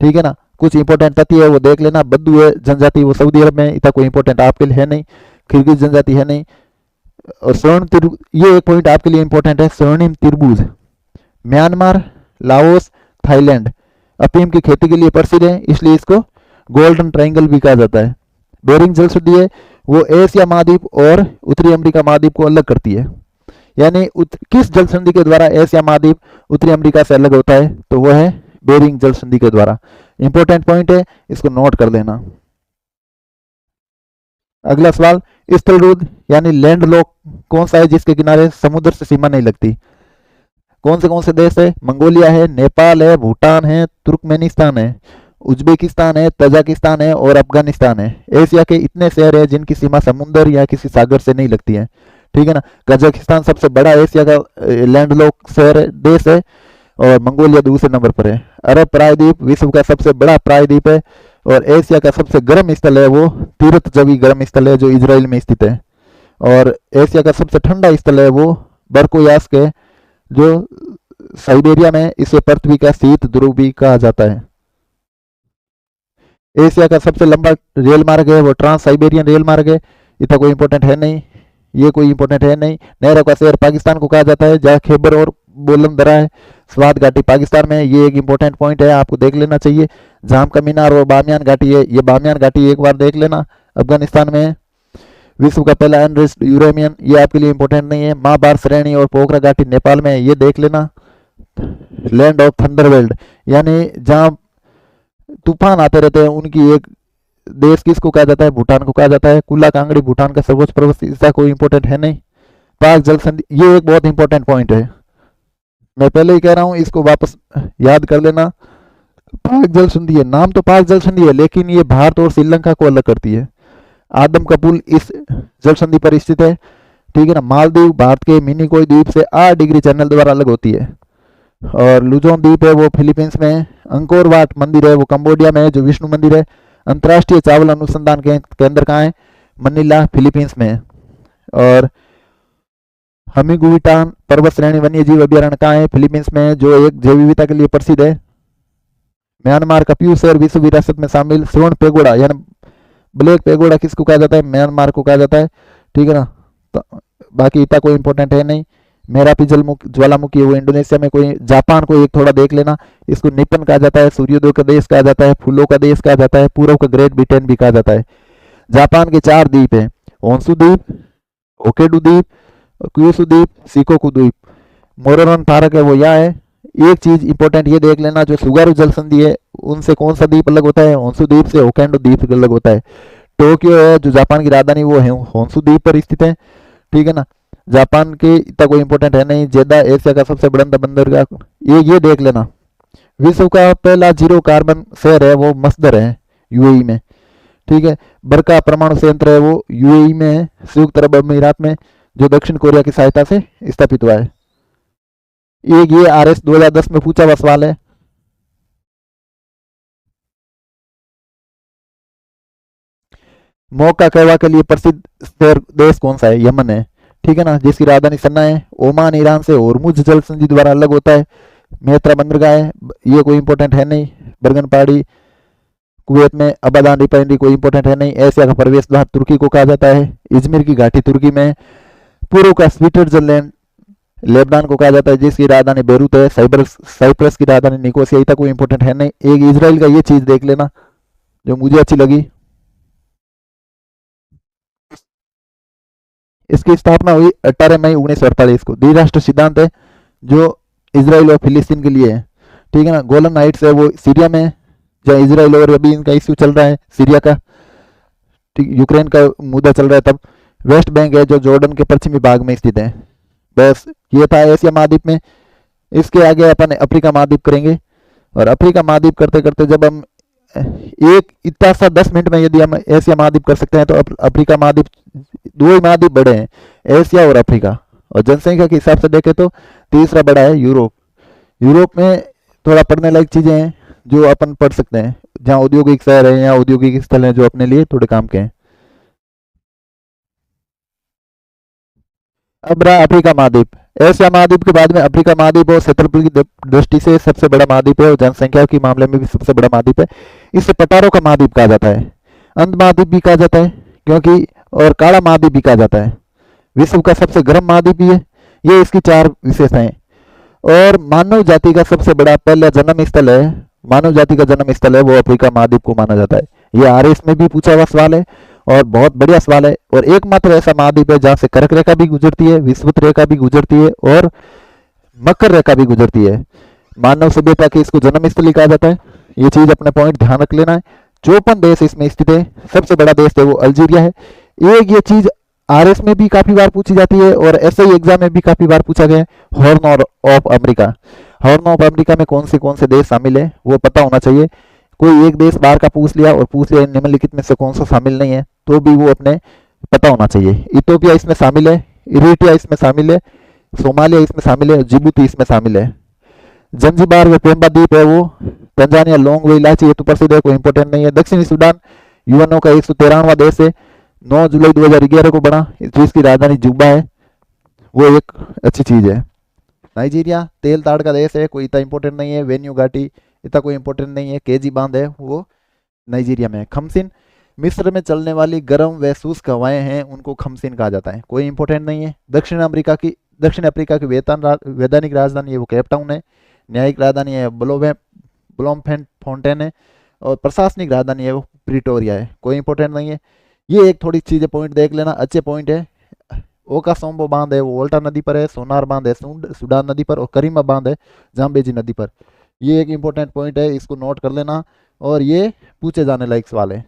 ठीक है ना, कुछ इंपॉर्टेंट तथ्य है वो देख लेना। बद्दू है जनजाति वो सऊदी अरब में, इतना कोई इंपॉर्टेंट आपके लिए है नहीं। किर्गिज जनजाति है नहीं। और ये एक पॉइंट आपके लिए इंपॉर्टेंट है, स्वर्णिम त्रिभुज म्यांमार, लाओस, थाईलैंड अफीम की खेती के लिए प्रसिद्ध है, इसलिए इसको गोल्डन ट्रायंगल भी कहा जाता है। बेरिंग जल संधि है वो एशिया महाद्वीप और उत्तरी अमेरिका महाद्वीप को अलग करती है। यानी किस जल संधि के द्वारा एशिया महाद्वीप उत्तरी अमेरिका से अलग होता है? तो वह है बेरिंग जल संधि के द्वारा। इंपॉर्टेंट पॉइंट है, इसको नोट कर लेना। अगला सवाल, स्थलरुद्ध यानी लैंड लॉक कौन सा है जिसके किनारे समुद्र से सीमा नहीं लगती? कौन से देश है? मंगोलिया है, नेपाल है, भूटान है, तुर्कमेनिस्तान है, उज्बेकिस्तान है, तजाकिस्तान है और अफगानिस्तान है। एशिया के इतने शहर है जिनकी सीमा समुद्र या किसी सागर से नहीं लगती है। ठीक है ना। कजाकिस्तान सबसे बड़ा एशिया का लैंडलॉक शहर है, देश है, और मंगोलिया दूसरे नंबर पर है। अरब प्रायद्वीप विश्व का सबसे बड़ा प्रायद्वीप है, और एशिया का सबसे गर्म स्थल है वो तीर्थजवी गर्म स्थल है जो इजराइल में स्थित है। और एशिया का सबसे ठंडा स्थल है वो बर्कोयास्क है जो साइबेरिया में, इसे पृथ्वी का शीत ध्रुव भी कहा जाता है। एशिया का सबसे लंबा रेल मार्ग है वो ट्रांस साइबेरियन रेल मार्ग है, इतना कोई इंपॉर्टेंट है नहीं, ये कोई इंपॉर्टेंट है नहीं। नहरों का शहर पाकिस्तान को कहा जाता है जहाँ खैबर और बोलन दरा है। स्वात घाटी पाकिस्तान में, ये एक इंपॉर्टेंट पॉइंट है, आपको देख लेना चाहिए। जाम का मीनार और बामियान घाटी है, ये बामियान घाटी एक बार देख लेना, अफगानिस्तान में है। विश्व का पहला अनरिच्ड यूरेनियम, ये आपके लिए इंपॉर्टेंट नहीं है। महाभारत श्रेणी और पोखरा घाटी नेपाल में है, ये देख लेना। लैंड ऑफ थंडरवेल्ड यानी जहां तूफान आते रहते हैं उनकी एक देश किसको कहा जाता है? भूटान को कहा जाता है। कुल्ला कांगड़ी भूटान का सर्वोच्च पर्वत, इसका कोई इंपॉर्टेंट है नहीं। पाक जल संधि, ये एक बहुत इंपॉर्टेंट पॉइंट है, मैं पहले ही कह रहा हूं, इसको वापस याद कर लेना। पाक जल संधि है, नाम तो पाक जल संधि है लेकिन ये भारत और श्रीलंका को अलग करती है। आदम का पुल इस जल संधि पर स्थित है। ठीक है ना। मालदीव भारत के मिनिकोय द्वीप से 8 डिग्री चैनल द्वारा अलग होती है। और लुजोन द्वीप है वो फिलीपींस में है। अंकोर वाट मंदिर है वो कंबोडिया में है जो विष्णु मंदिर है। अंतर्राष्ट्रीय चावल अनुसंधान केंद्र कहाँ है? मनीला फिलीपींस में है। और हमीगुविटान पर्वत श्रेणी वन्य जीव अभ्यारण्य कहाँ है? फिलीपींस में है, जो एक जैव विविधता के लिए प्रसिद्ध है। म्यांमार का प्यू शहर विश्व विरासत में शामिल। स्वर्ण पेगोडा यानी ब्लैक पेगोडा किसको कहा जाता है? म्यांमार को कहा जाता है। ठीक है ना। तो बाकी इतना कोई इंपॉर्टेंट है नहीं। मेरापी ज्वालामुखी है वो इंडोनेशिया में। कोई जापान को एक थोड़ा देख लेना, इसको निपन कहा जाता है, सूर्योदय का देश कहा जाता है, फूलों का देश कहा जाता है, पूर्व का ग्रेट ब्रिटेन भी कहा जाता है। जापान के 4 द्वीप हैं, होन्शु द्वीप, होक्काइडो द्वीप, क्यूशु द्वीप, शिकोकू द्वीप। मोरोरन पार्क है वो यहाँ है। एक चीज इंपॉर्टेंट ये देख लेना, जो सुगारू जल संधि है उनसे कौन सा द्वीप अलग होता है? होन्शु द्वीप से होक्काइडो द्वीप अलग होता है। टोक्यो है जो जापान की राजधानी वो है होन्शु द्वीप पर स्थित है। ठीक है ना। जापान के इतना कोई इंपॉर्टेंट है नहीं। जेदा एशिया का सबसे बड़ा बंदरगाह, ये देख लेना। विश्व का पहला जीरो कार्बन शहर है वो मस्दर है यूएई में। ठीक है। बरका परमाणु संयंत्र है वो यूएई में है, संयुक्त अरब अमीरात में, जो दक्षिण कोरिया की सहायता से स्थापित हुआ है। एक ये आरएस 2010 में पूछा हुआ सवाल है। मौका कहवा के लिए प्रसिद्ध शहर देश कौन सा है? यमन है। ठीक है ना। जिसकी राजधानी सन्ना है। ओमान ईरान से होर्मुज जल संधि द्वारा अलग होता है। मेत्रा बंदरगाह है, ये कोई इंपॉर्टेंट है नहीं। बर्गन पहाड़ी कुवैत में। अबादान रिफाइनरी कोई इंपॉर्टेंट है नहीं। एशिया का प्रवेश द्वार तुर्की को कहा जाता है। इजमिर की घाटी तुर्की में। पूर्व का स्विट्जरलैंड लेबनान को कहा जाता है जिसकी राजधानी बेरूत है। साइप्रस की राजधानी निकोसिया। इतना कोई इंपॉर्टेंट है नहीं। एक इजराइल का ये चीज देख लेना जो मुझे अच्छी लगी। इसकी स्थापना हुई 18 मई 1948 को। द्विराष्ट्र सिद्धांत है जो इसराइल और फिलिस्तीन के लिए है, ठीक है ना। गोलन हाइट्स है वो सीरिया में है, जहाँ इसराइल और अभी इनका इश्यू चल रहा है सीरिया का, ठीक, यूक्रेन का मुद्दा चल रहा है तब। वेस्ट बैंक है जो जॉर्डन के पश्चिमी भाग में स्थित है। बस ये था एशिया महाद्वीप में। इसके आगे अपन अफ्रीका महाद्वीप करेंगे, और अफ्रीका महाद्वीप करते करते जब हम एक इतना सा 10 मिनट में यदि हम एशिया महाद्वीप कर सकते हैं तो अफ्रीका महाद्वीप, दो ही महाद्वीप बड़े हैं, एशिया और अफ्रीका। और जनसंख्या के हिसाब से देखें तो तीसरा बड़ा है यूरोप। यूरोप में थोड़ा पढ़ने लायक चीजें हैं जो अपन पढ़ सकते हैं, जहाँ औद्योगिक शहर है या औद्योगिक स्थल है जो अपने लिए थोड़े काम के हैं। अब रहा अफ्रीका महाद्वीप। एशिया महाद्वीप के बाद में अफ्रीका महाद्वीप और क्षेत्रफल की दृष्टि से सबसे बड़ा महाद्वीप है और जनसंख्या के मामले में भी सबसे बड़ा महाद्वीप है। इसे पठारों का महाद्वीप कहा जाता है, अंध महाद्वीप भी कहा जाता है क्योंकि, और काला महाद्वीप भी कहा जाता है। विश्व का सबसे गर्म महाद्वीप भी है। ये इसकी 4 विशेषताएं। और मानव जाति का सबसे बड़ा पहला जन्म स्थल है, मानव जाति का जन्म स्थल है वो अफ्रीका महाद्वीप को माना जाता है। ये आरएस में भी पूछा हुआ सवाल है और बहुत बढ़िया सवाल है। और एकमात्र ऐसा महाद्वीप है जहां से कर्क रेखा भी गुजरती है, विषुवत रेखा भी गुजरती है और मकर रेखा भी गुजरती है। मानव सभ्यता के इसको जन्म स्थली कहा जाता है। ये चीज अपने पॉइंट ध्यान रख लेना है। 54 देश इसमें स्थित है। सबसे बड़ा देश है वो अल्जीरिया है। एक ये चीज आरएस में भी काफी बार पूछी जाती है और ऐसे ही एग्जाम में भी काफी बार पूछा गया है, horn of America. Horn of America में कौन से देश शामिल है वो पता होना चाहिए। कोई एक देश बाहर का पूछ लिया और पूछ लिया निम्नलिखित में से कौन सा शामिल नहीं है, तो भी वो अपने पता होना चाहिए। इथोपिया इसमें शामिल है, इरिट्रिया इसमें शामिल है, सोमालिया इसमें शामिल है, जिबूती इसमें शामिल है। जंजीबार व पेम्बा द्वीप है वो, तंजानिया लौंग व इलायची, ये तो प्रसिद्ध है, कोई इंपोर्टेंट नहीं है। दक्षिणी सूडान यूएनओ का 113वां देश है, 9 जुलाई 2011 को बना, जिसकी राजधानी जुब्बा है, वो एक अच्छी चीज है। नाइजीरिया तेल ताड़ का देश है, कोई इतना इंपोर्टेंट नहीं है। वेन्यू घाटी इतना कोई इंपोर्टेंट नहीं है। केजी बांध है वो नाइजीरिया में है। खमसिन मिस्र में चलने वाली गर्म व शुष्क हवाएं हैं, उनको खमसिन कहा जाता है, कोई इंपोर्टेंट नहीं है। दक्षिण अफ्रीका की वैधानिक राजधानी है वो केप टाउन है। न्यायिक राजधानी है ब्लोमफोंटेन है और प्रशासनिक राजधानी है वो प्रिटोरिया है, कोई इंपोर्टेंट नहीं है। ये एक थोड़ी चीजें पॉइंट देख लेना, अच्छे पॉइंट है। ओकासोम्बो बांध है वो वोल्टा नदी पर है, सोनार बांध है सूडान नदी पर, और करीमा बांध है जाम्बेजी नदी पर। ये एक इंपॉर्टेंट पॉइंट है, इसको नोट कर लेना और ये पूछे जाने लायक सवाल है।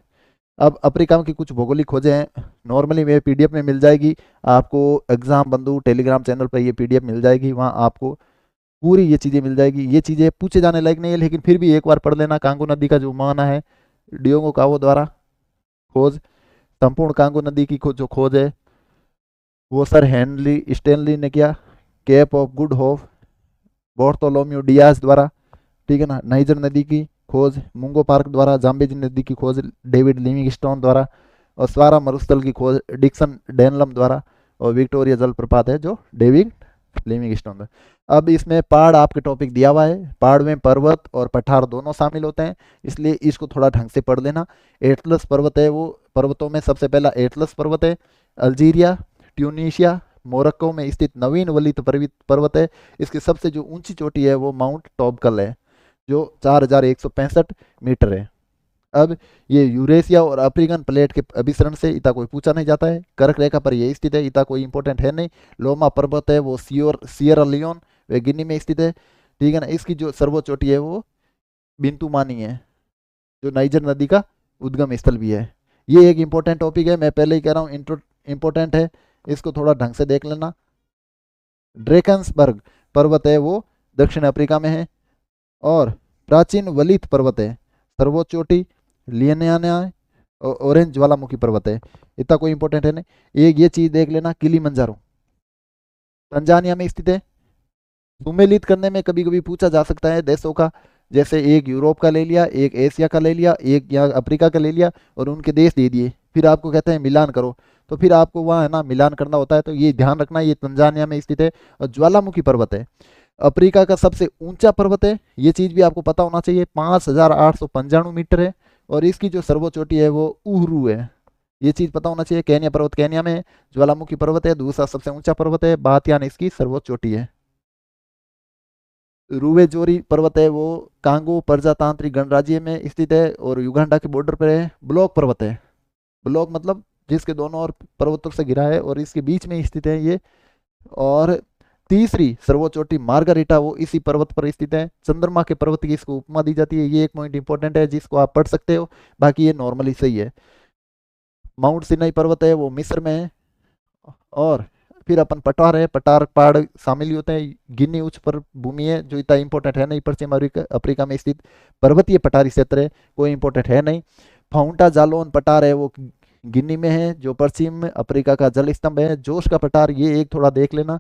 अब अफ्रीका की कुछ भौगोलिक खोजें हैं, नॉर्मली मेरे पीडीएफ में मिल जाएगी आपको। एग्जाम बंधु टेलीग्राम चैनल पर ये पीडीएफ मिल जाएगी, वहाँ आपको पूरी ये चीज़ें मिल जाएगी। ये चीज़ें पूछे जाने लायक नहीं है, लेकिन फिर भी एक बार पढ़ लेना। कांगो नदी का जो माना है डियोगो कावो द्वारा खोज, संपूर्ण कांगो नदी की जो खोज है वो सर हेनरी स्टेनली ने किया। Cape of Good Hope Bartholomew Dias द्वारा, ठीक है ना। नाइजर नदी की खोज मुंगो पार्क द्वारा, जाम्बेजी नदी की खोज डेविड लिविंगस्टोन द्वारा, और स्वारा मरुस्थल की खोज डिक्सन डेनलम द्वारा, और विक्टोरिया जलप्रपात है जो डेविड लिविंगस्टोन द्वारा। अब इसमें पहाड़ आपके टॉपिक दिया हुआ है, पहाड़ में पर्वत और पठार दोनों शामिल होते हैं, इसलिए इसको थोड़ा ढंग से पढ़ लेना। एटलस पर्वत है वो, पर्वतों में सबसे पहला एटलस पर्वत है। अल्जीरिया, ट्यूनीशिया, मोरक्को में स्थित नवीन वलित पर्वत है। इसकी सबसे जो ऊंची चोटी है वो माउंट टॉबकल है जो 4165 मीटर है। अब ये यूरेशिया और अफ्रीकन प्लेट के अभिसरण से इतना कोई पूछा नहीं जाता है। कर्क रेखा पर ये स्थित है, इतना कोई इंपॉर्टेंट है नहीं। लोमा पर्वत है वो सियरा लियोन वे गिनी में स्थित है, ठीक है ना। इसकी जो सर्वोच्च चोटी है वो बिंतुमानी है जो नाइजर नदी का उद्गम स्थल भी है। ये एक इंपॉर्टेंट टॉपिक है, मैं पहले ही कह रहा हूँ इंपॉर्टेंट है, इसको थोड़ा ढंग से देख लेना। ड्रेकन्सबर्ग पर्वत है वो दक्षिण अफ्रीका में है। और प्राचीन वलित पर्वत है, सर्वोच्च चोटी लियनियाना और ऑरेंज ज्वालामुखी पर्वत है, इतना कोई इंपॉर्टेंट है नहीं। एक ये चीज देख लेना, किलिमंजारो तंजानिया में स्थित है। सुमेलित करने में कभी कभी पूछा जा सकता है देशों का, जैसे एक यूरोप का ले लिया, एक एशिया का ले लिया, एक यहाँ अफ्रीका का ले लिया और उनके देश दे दिए, फिर आपको कहते हैं मिलान करो, तो फिर आपको वहाँ है ना मिलान करना होता है। तो ये ध्यान रखना, ये तंजानिया में स्थित है और ज्वालामुखी पर्वत है। अफ्रीका का सबसे ऊंचा पर्वत है, ये चीज भी आपको पता होना चाहिए, 5895 मीटर है। और इसकी जो सर्वोच्च चोटी है वो उहरू है, ये चीज पता होना चाहिए। केन्या पर्वत केन्या में है, ज्वालामुखी पर्वत है, दूसरा सबसे ऊंचा पर्वत है, बातियान इसकी सर्वोच्च चोटी है। रुवेजोरी पर्वत है वो कांगो प्रजातांत्रिक गणराज्य में स्थित है और युगांडा के बॉर्डर पर है। ब्लॉक पर्वत है, ब्लॉक मतलब जिसके दोनों ओर पर्वतों से घिरा है और इसके बीच में स्थित है ये। और तीसरी सर्वोच्च चोटी मार्गारीटा वो इसी पर्वत पर स्थित है। चंद्रमा के पर्वत की इसको उपमा दी जाती है। ये एक पॉइंट इंपॉर्टेंट है जिसको आप पढ़ सकते हो, बाकी ये नॉर्मली सही है। माउंट सिनाई पर्वत है वो मिस्र में है। और फिर अपन पठार है, पठार पहाड़ शामिल ही होते हैं। गिनी उच्च पर भूमि है जो इतना इंपॉर्टेंट है नहीं, पश्चिम अफ्रीका में स्थित पर्वतीय पठारी क्षेत्र है, कोई इंपॉर्टेंट है नहीं। फाउंटा जालोन पठार है वो गिनी में है जो पश्चिम अफ्रीका का जल स्तंभ है। जोश का पठार ये एक थोड़ा देख लेना,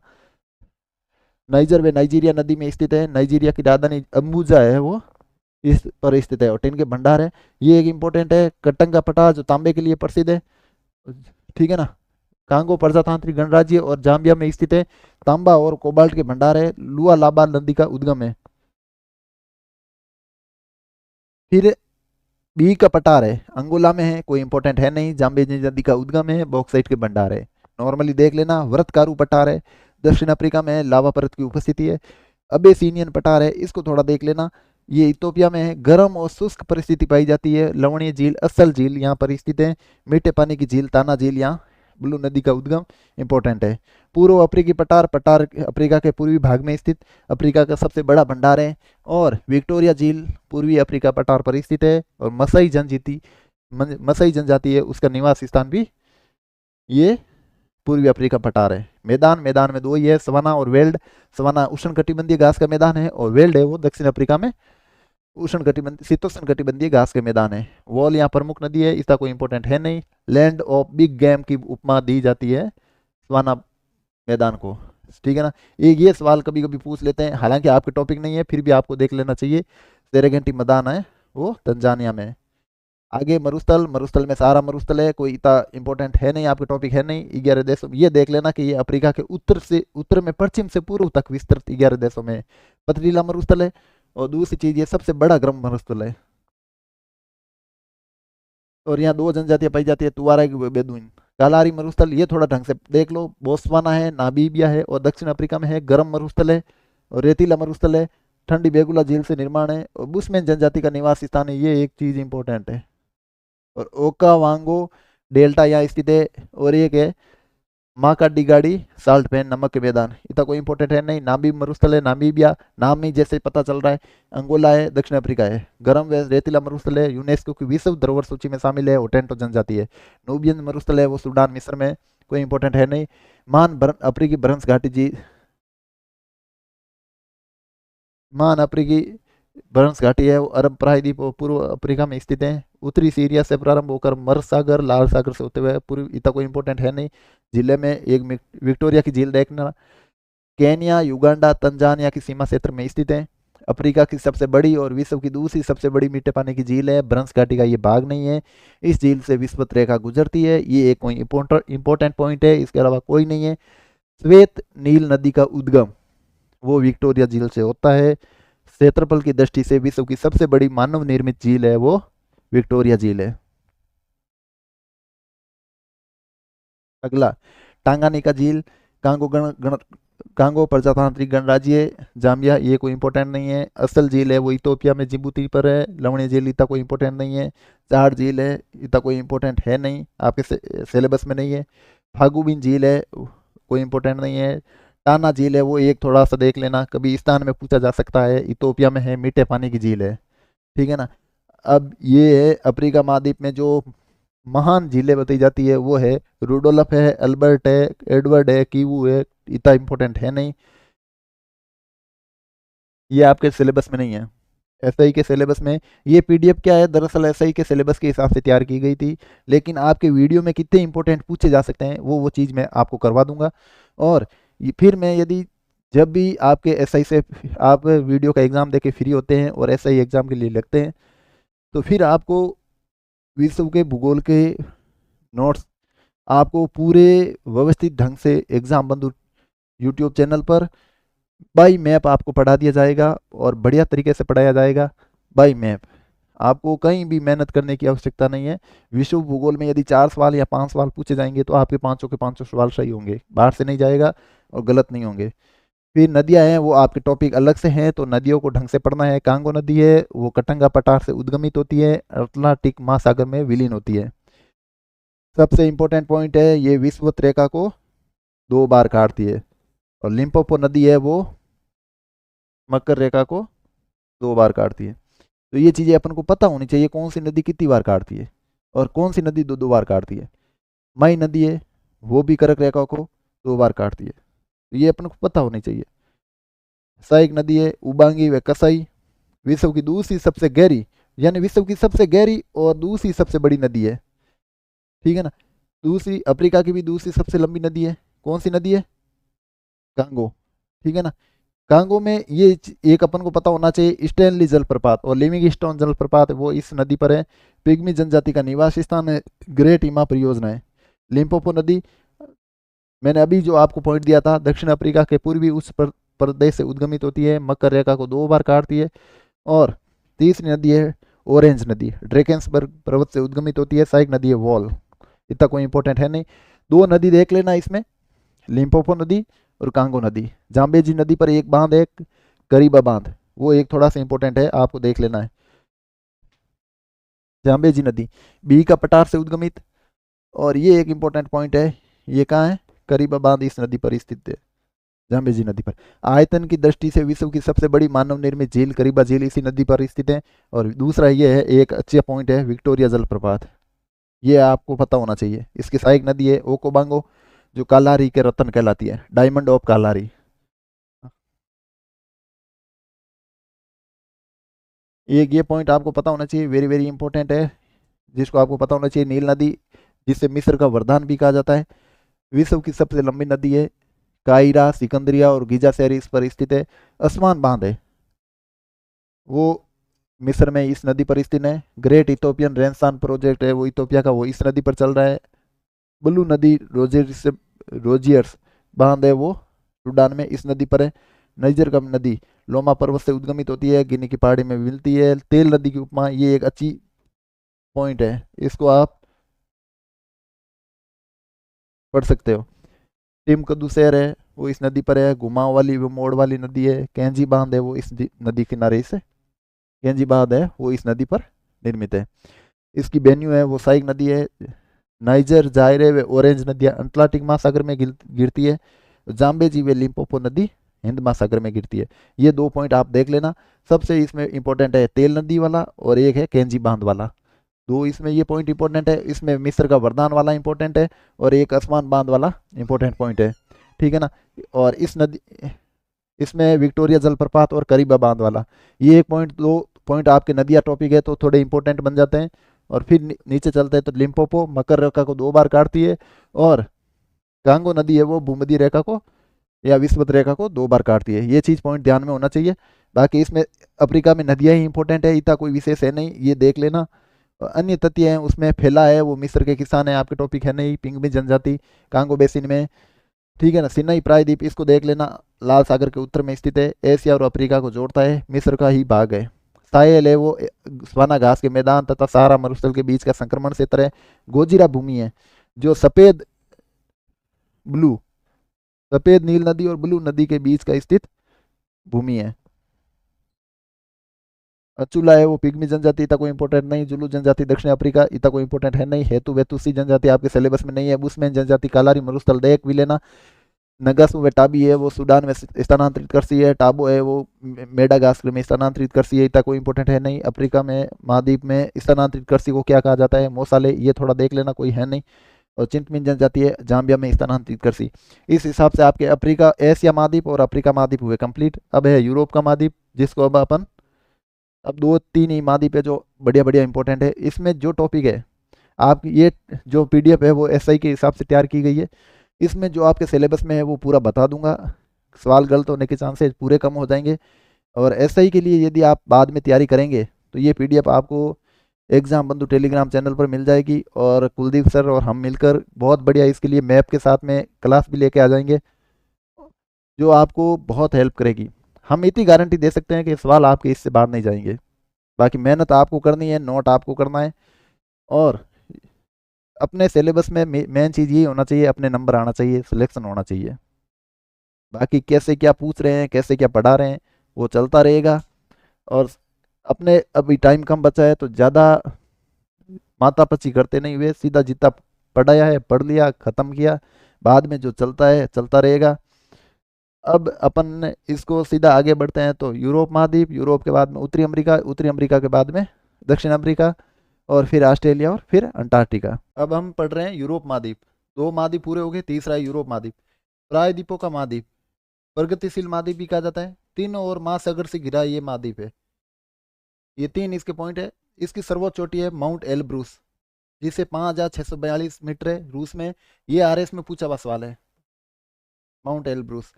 नाइजर व नाइजीरिया नदी में स्थित है। नाइजीरिया की राजधानी अम्बुजा है वो इस पर स्थित है। और टिन के भंडार है ये एक इंपॉर्टेंट है। कटंगा पठार जो तांबे के लिए प्रसिद्ध है, ठीक है ना। कांगो प्रजातांत्रिक गणराज्य और जाम्बिया में स्थित है। तांबा और कोबाल्ट के भंडार है। लुआ लाबा नदी का उद्गम है। फिर बी का पठार है अंगोला में है, कोई इंपॉर्टेंट है नहीं। जाम्बिया नदी का उद्गम है। बॉक्साइट के भंडार है, नॉर्मली देख लेना। व्रतकारु पठार है दक्षिण अफ्रीका में है, लावा परत की उपस्थिति है। अबेसिनियन पठार है, इसको थोड़ा देख लेना, ये इथोपिया में है। गर्म और शुष्क परिस्थिति पाई जाती है। लवणीय झील असल झील यहाँ पर स्थित है। मीठे पानी की झील ताना झील यहाँ ब्लू नदी का उद्गम इंपॉर्टेंट है। पूर्व अफ्रीकी पठार पठार अफ्रीका के पूर्वी भाग में स्थित अफ्रीका का सबसे बड़ा भंडार है। और विक्टोरिया झील पूर्वी अफ्रीका पठार पर स्थित है। और मसाई जनजाति है उसका निवास स्थान भी ये पूर्वी अफ्रीका पठार है। मैदान में दो ही है, सवाना और वेल्ड। सवाना उष्णकटिबंधीय घास का मैदान है और वेल्ड है वो दक्षिण अफ्रीका में शीतोष्ण कटिबंधीय घास के मैदान है। वॉल यहाँ प्रमुख नदी है, इसका कोई इंपॉर्टेंट है नहीं। लैंड ऑफ बिग गेम की उपमा दी जाती है सवाना मैदान को, ठीक है ना। एक ये सवाल कभी कभी पूछ लेते हैं, हालांकि आपके टॉपिक नहीं है फिर भी आपको देख लेना चाहिए। सेरेगेंटी मैदान है वो तंजानिया में। आगे मरुस्थल में सारा मरुस्थल है, कोई इतना इंपॉर्टेंट है नहीं, आपके टॉपिक है नहीं। 11 देशों ये देख लेना कि ये अफ्रीका के उत्तर में पश्चिम से पूर्व तक विस्तृत 11 देशों में पथरीला मरुस्थल है। और दूसरी चीज ये सबसे बड़ा गर्म मरुस्थल है। और यहाँ दो जनजातियां पाई जाती है, तुआरेग व बेदुइन। कालारी मरुस्थल ये थोड़ा ढंग से देख लो, बोत्सवाना है, नामीबिया है और दक्षिण अफ्रीका में है। गर्म मरुस्थल है और रेतीला मरुस्थल है। ठंडी बेगुला झील से निर्माण है और बुशमैन जनजाति का निवास स्थान है, ये एक चीज इंपॉर्टेंट है। और ओकावांगो डेल्टा यहाँ स्थित है। और एक है माकाडीगाड़ी साल्ट पैन नमक के मैदान, इतना कोई इंपॉर्टेंट है नहीं। नामी मरुस्थल है नामीबिया, नाम ही जैसे पता चल रहा है। अंगोला है दक्षिण अफ्रीका है। गर्म व रेतीला मरुस्थल है, यूनेस्को की विश्व धरोहर सूची में शामिल है, ओटेंटो जनजाति है। नूबियन मरुस्थल है वो सूडान मिस्र में, कोई इंपॉर्टेंट है नहीं। अफ्रीकी भ्रंश घाटी जी महान अफ्रीकी भ्रंश घाटी है वो अरब प्रायद्वीप और पूर्व अफ्रीका में स्थित है। उत्तरी सीरिया से प्रारंभ होकर मर सागर लाल सागर से होते हुए पूर्व, इतना कोई इंपॉर्टेंट है नहीं। जिले में एक विक्टोरिया की झील देखना। केन्या युगांडा तंजानिया की सीमा क्षेत्र में स्थित है। अफ्रीका की सबसे बड़ी और विश्व की दूसरी सबसे बड़ी मीठे पानी की झील है। भ्रंश घाटी का ये भाग नहीं है। इस झील से विस्पत रेखा गुजरती है, ये एक कोई इंपॉर्टेंट पॉइंट है, इसके अलावा कोई नहीं है। श्वेत नील नदी का उद्गम वो विक्टोरिया झील से होता है। क्षेत्रफल की दृष्टि से विश्व की सबसे बड़ी मानव निर्मित झील है वो विक्टोरिया झील है। अगला टांगानिका झील, कांगो प्रजातांत्रिक गणराज्य जाम्बिया, ये कोई इंपॉर्टेंट नहीं है। असल झील है वो इथोपिया में जिबूती पर है। लवणीय झील इतना कोई इंपॉर्टेंट नहीं है। चार झील है इतना कोई इंपॉर्टेंट है नहीं, आपके सिलेबस में नहीं है। फागुबिन झील है कोई इंपॉर्टेंट नहीं है। टाना झील है वो एक थोड़ा सा देख लेना, कभी स्थान में पूछा जा सकता है। इथोपिया में है, मीठे पानी की झील है, ठीक है ना। अब ये है अफ्रीका महाद्वीप में जो महान झीलें बताई जाती है वो है रूडोल्फ है, अल्बर्ट है, एडवर्ड है, कीवू है, इतना इंपॉर्टेंट है नहीं, ये आपके सिलेबस में नहीं है। एसआई के सिलेबस में ये पीडीएफ क्या है, दरअसल एसआई के सिलेबस के हिसाब से तैयार की गई थी, लेकिन आपके वीडियो में कितने इंपॉर्टेंट पूछे जा सकते हैं वो चीज़ मैं आपको करवा दूंगा। और फिर मैं यदि जब भी आपके एसआई से आप वीडियो का एग्ज़ाम देके फ्री होते हैं और एसआई एग्ज़ाम के लिए लगते हैं, तो फिर आपको विश्व के भूगोल के नोट्स आपको पूरे व्यवस्थित ढंग से एग्ज़ाम बंधु यूट्यूब चैनल पर बाई मैप आपको पढ़ा दिया जाएगा और बढ़िया तरीके से पढ़ाया जाएगा बाई मैप। आपको कहीं भी मेहनत करने की आवश्यकता नहीं है। विश्व भूगोल में यदि 4 सवाल या 5 सवाल पूछे जाएंगे तो आपके पांचों के पांचों सवाल सही होंगे, बाहर से नहीं जाएगा और गलत नहीं होंगे। फिर नदियां हैं वो आपके टॉपिक अलग से हैं, तो नदियों को ढंग से पढ़ना है। कांगो नदी है वो कटंगा पठार से उद्गमित होती है, अटलांटिक महासागर में विलीन होती है। सबसे इंपॉर्टेंट पॉइंट है, ये विषुवत रेखा को 2 बार काटती है, और लिम्पोपो नदी है वो मकर रेखा को 2 बार काटती है। तो ये चीज़ें अपन को पता होनी चाहिए, कौन सी नदी कितनी बार काटती है और कौन सी नदी 2-2 बार काटती है। मई नदी है वो भी कर्क रेखा को 2 बार काटती है, तो ये अपन को पता होनी चाहिए। सहायक नदी है उबांगी व कसाई, विश्व की दूसरी सबसे गहरी, यानी विश्व की सबसे गहरी और दूसरी सबसे बड़ी नदी है, ठीक है ना। दूसरी अफ्रीका की भी दूसरी सबसे लंबी नदी है, कौन सी नदी है? कांगो, ठीक है ना। कांगो में ये एक अपन को पता होना चाहिए, स्टैनली जलप्रपात और लिविंगस्टोन जलप्रपात वो इस नदी पर है। पिग्मी जनजाति का निवास स्थान है, ग्रेट इमा परियोजना है। लिम्पोपो नदी मैंने अभी जो आपको पॉइंट दिया था, दक्षिण अफ्रीका के पूर्वी उस प्रदेश से उद्गमित होती है, मकर रेखा को 2 बार काटती है। और तीसरी नदी है ऑरेंज नदी, ड्रेकेंसबर्ग पर्वत से उद्गमित होती है। सहायक नदी है वॉल, इतना कोई इंपॉर्टेंट है नहीं। 2 नदी देख लेना इसमें, लिम्पोपो नदी और कांगो नदी। जाम्बेजी नदी पर एक बांध है, करीबा बांध, वो एक थोड़ा सा इंपॉर्टेंट है, आपको देख लेना है। जाम्बेजी नदी बी का पठार से उद्गमित, और ये एक इंपॉर्टेंट पॉइंट है, ये कहाँ है? करीबा बांध इस नदी पर स्थित है, जाम्बेजी नदी पर। आयतन की दृष्टि से विश्व की सबसे बड़ी मानव निर्मित झील करीबा झील इसी नदी पर स्थित है। और दूसरा ये है, एक अच्छा पॉइंट है, विक्टोरिया जलप्रपात, ये आपको पता होना चाहिए। इसकी सहायक नदी है ओकोबांगो, जो कालारी के रत्न कहलाती है, डायमंड ऑफ कालारी। एक ये पॉइंट आपको पता होना चाहिए, वेरी वेरी इंपॉर्टेंट है, जिसको आपको पता होना चाहिए। नील नदी, जिसे मिस्र का वरदान भी कहा जाता है, विश्व की सबसे लंबी नदी है। कायरा, सिकंदरिया और गीजा शहर इस पर स्थित है। आसमान बांध है वो मिस्र में इस नदी पर स्थित है। ग्रेट इथोपियन रेनेसां प्रोजेक्ट है वो इथोपिया का, वो इस नदी पर चल रहा है। ब्लू नदी रोजियर्स बांध है वो सूडान में इस नदी पर है। नाइजर का नदी लोमा पर्वत से उद्गमित होती है, गिनी की पहाड़ी में मिलती है। तेल नदी की उपमा, ये एक अच्छी पॉइंट है, इसको आप पढ़ सकते हो। टिमकदू शहर है वो इस नदी पर है। घुमाव वाली वो मोड़ वाली नदी है। कैंजी बांध है वो इस नदी किनारे से, कैंजी बांध है वो इस नदी पर निर्मित है। इसकी बेन्यू है वो सहायक नदी है। नाइजर, जायरे व ऑरेंज नदियां अटलांटिक महासागर में गिरती है। जाम्बेजी व लिम्पोपो नदी हिंद महासागर में गिरती है। ये 2 पॉइंट आप देख लेना। सबसे इसमें इंपॉर्टेंट है तेल नदी वाला, और एक है कैंजी बांध वाला। 2 इसमें ये पॉइंट इंपॉर्टेंट है। इसमें मिस्र का वरदान वाला इंपॉर्टेंट है, और एक आसमान बांध वाला इंपॉर्टेंट पॉइंट है, ठीक है ना। और इस नदी इसमें विक्टोरिया जलप्रपात और करीबा बांध वाला, ये एक पॉइंट, 2 पॉइंट आपके नदिया टॉपिक है तो थोड़े इंपॉर्टेंट बन जाते हैं। और फिर नीचे चलते हैं तो लिम्पोपो मकर रेखा को 2 बार काटती है, और कांगो नदी है वो भूमध्य रेखा को या विषुवत रेखा को 2 बार काटती है। ये चीज़ पॉइंट ध्यान में होना चाहिए। बाकी इसमें अफ्रीका में नदियाँ ही इंपॉर्टेंट है, इतना कोई विशेष है नहीं, ये देख लेना। अन्य तथ्य हैं उसमें फैला है वो मिस्र के किसान है, आपके टॉपिक है नहीं। पिंगमी जनजाति कांगो बेसिन में, ठीक है ना। सिनाई प्रायद्वीप इसको देख लेना, लाल सागर के उत्तर में स्थित है, एशिया और अफ्रीका को जोड़ता है, मिस्र का ही भाग है। साहेल है वो सवाना घास के मैदान तथा सहारा मरुस्थल के बीच का संक्रमण क्षेत्र है। गोजिरा भूमि है जो ब्लू सफेद नील नदी और ब्लू नदी के बीच का स्थित भूमि है। अचूला है वो पिग्मी जनजाति, इतना कोई इंपॉर्टेंट नहीं। जुलू जनजाति दक्षिण अफ्रीका, इतना कोई इंपॉर्टेंट है नहीं। हेतु वेतुसी जनजाति आपके सिलेबस में नहीं है। बुशमैन जनजाति कालारी मरुस्थल देख भी लेना। नगासू व टाबी है वो सूडान में स्थानांतरित करती है। टाबो है वो मेडागास्कर में स्थानांतरित करती है, इतना कोई इंपॉर्टेंट है नहीं। अफ्रीका में महाद्वीप में स्थानांतरित करसी को क्या कहा जाता है? मोसाले, ये थोड़ा देख लेना, कोई है नहीं। और चिंटमिन जनजाति है जाम्बिया में स्थानांतरित करसी। इस हिसाब से आपके अफ्रीका, एशिया महाद्वीप और अफ्रीका महाद्वीप हुए कंप्लीट। अब है यूरोप का महाद्वीप, जिसको अब अपन अब 2-3 ही महाद्वीप है जो बढ़िया बढ़िया इंपॉर्टेंट है। इसमें जो टॉपिक है आप, ये जो पीडीएफ है वो एसआई के हिसाब से तैयार की गई है। इसमें जो आपके सिलेबस में है वो पूरा बता दूंगा, सवाल गलत होने के चांसेस पूरे कम हो जाएंगे। और एसआई के लिए यदि आप बाद में तैयारी करेंगे तो ये पीडीएफ आपको एग्जाम बंधु टेलीग्राम चैनल पर मिल जाएगी, और कुलदीप सर और हम मिलकर बहुत बढ़िया इसके लिए मैप के साथ में क्लास भी लेके आ जाएंगे, जो आपको बहुत हेल्प करेगी। हम इतनी गारंटी दे सकते हैं कि सवाल आपके इससे बाहर नहीं जाएंगे। बाकी मेहनत आपको करनी है, नोट आपको करना है, और अपने सिलेबस में मेन चीज़ ये होना चाहिए, अपने नंबर आना चाहिए, सिलेक्शन होना चाहिए। बाकी कैसे क्या पूछ रहे हैं, कैसे क्या पढ़ा रहे हैं, वो चलता रहेगा। और अपने अभी टाइम कम बचा है तो ज़्यादा मातापची करते नहीं हुए सीधा जितना पढ़ाया है, पढ़ लिया, ख़त्म किया, बाद में जो चलता है चलता रहेगा। अब अपन इसको सीधा आगे बढ़ते हैं तो यूरोप महाद्वीप, यूरोप के बाद में उत्तरी अमेरिका, उत्तरी अमेरिका के बाद में दक्षिण अमेरिका, और फिर ऑस्ट्रेलिया, और फिर अंटार्कटिका। अब हम पढ़ रहे हैं यूरोप महाद्वीप। दो महाद्वीप पूरे हो गए, तीसरा है यूरोप महाद्वीप। प्रायद्वीपों का महाद्वीप, प्रगतिशील महाद्वीप भी कहा जाता है। तीनों ओर महासागर से घिरा ये महाद्वीप है। ये तीन इसके पॉइंट है। इसकी सर्वोच्च चोटी है माउंट एलब्रूस, जिसे 5,642 मीटर है रूस में। ये आरएस में पूछा हुआ सवाल है, माउंट एलब्रूस।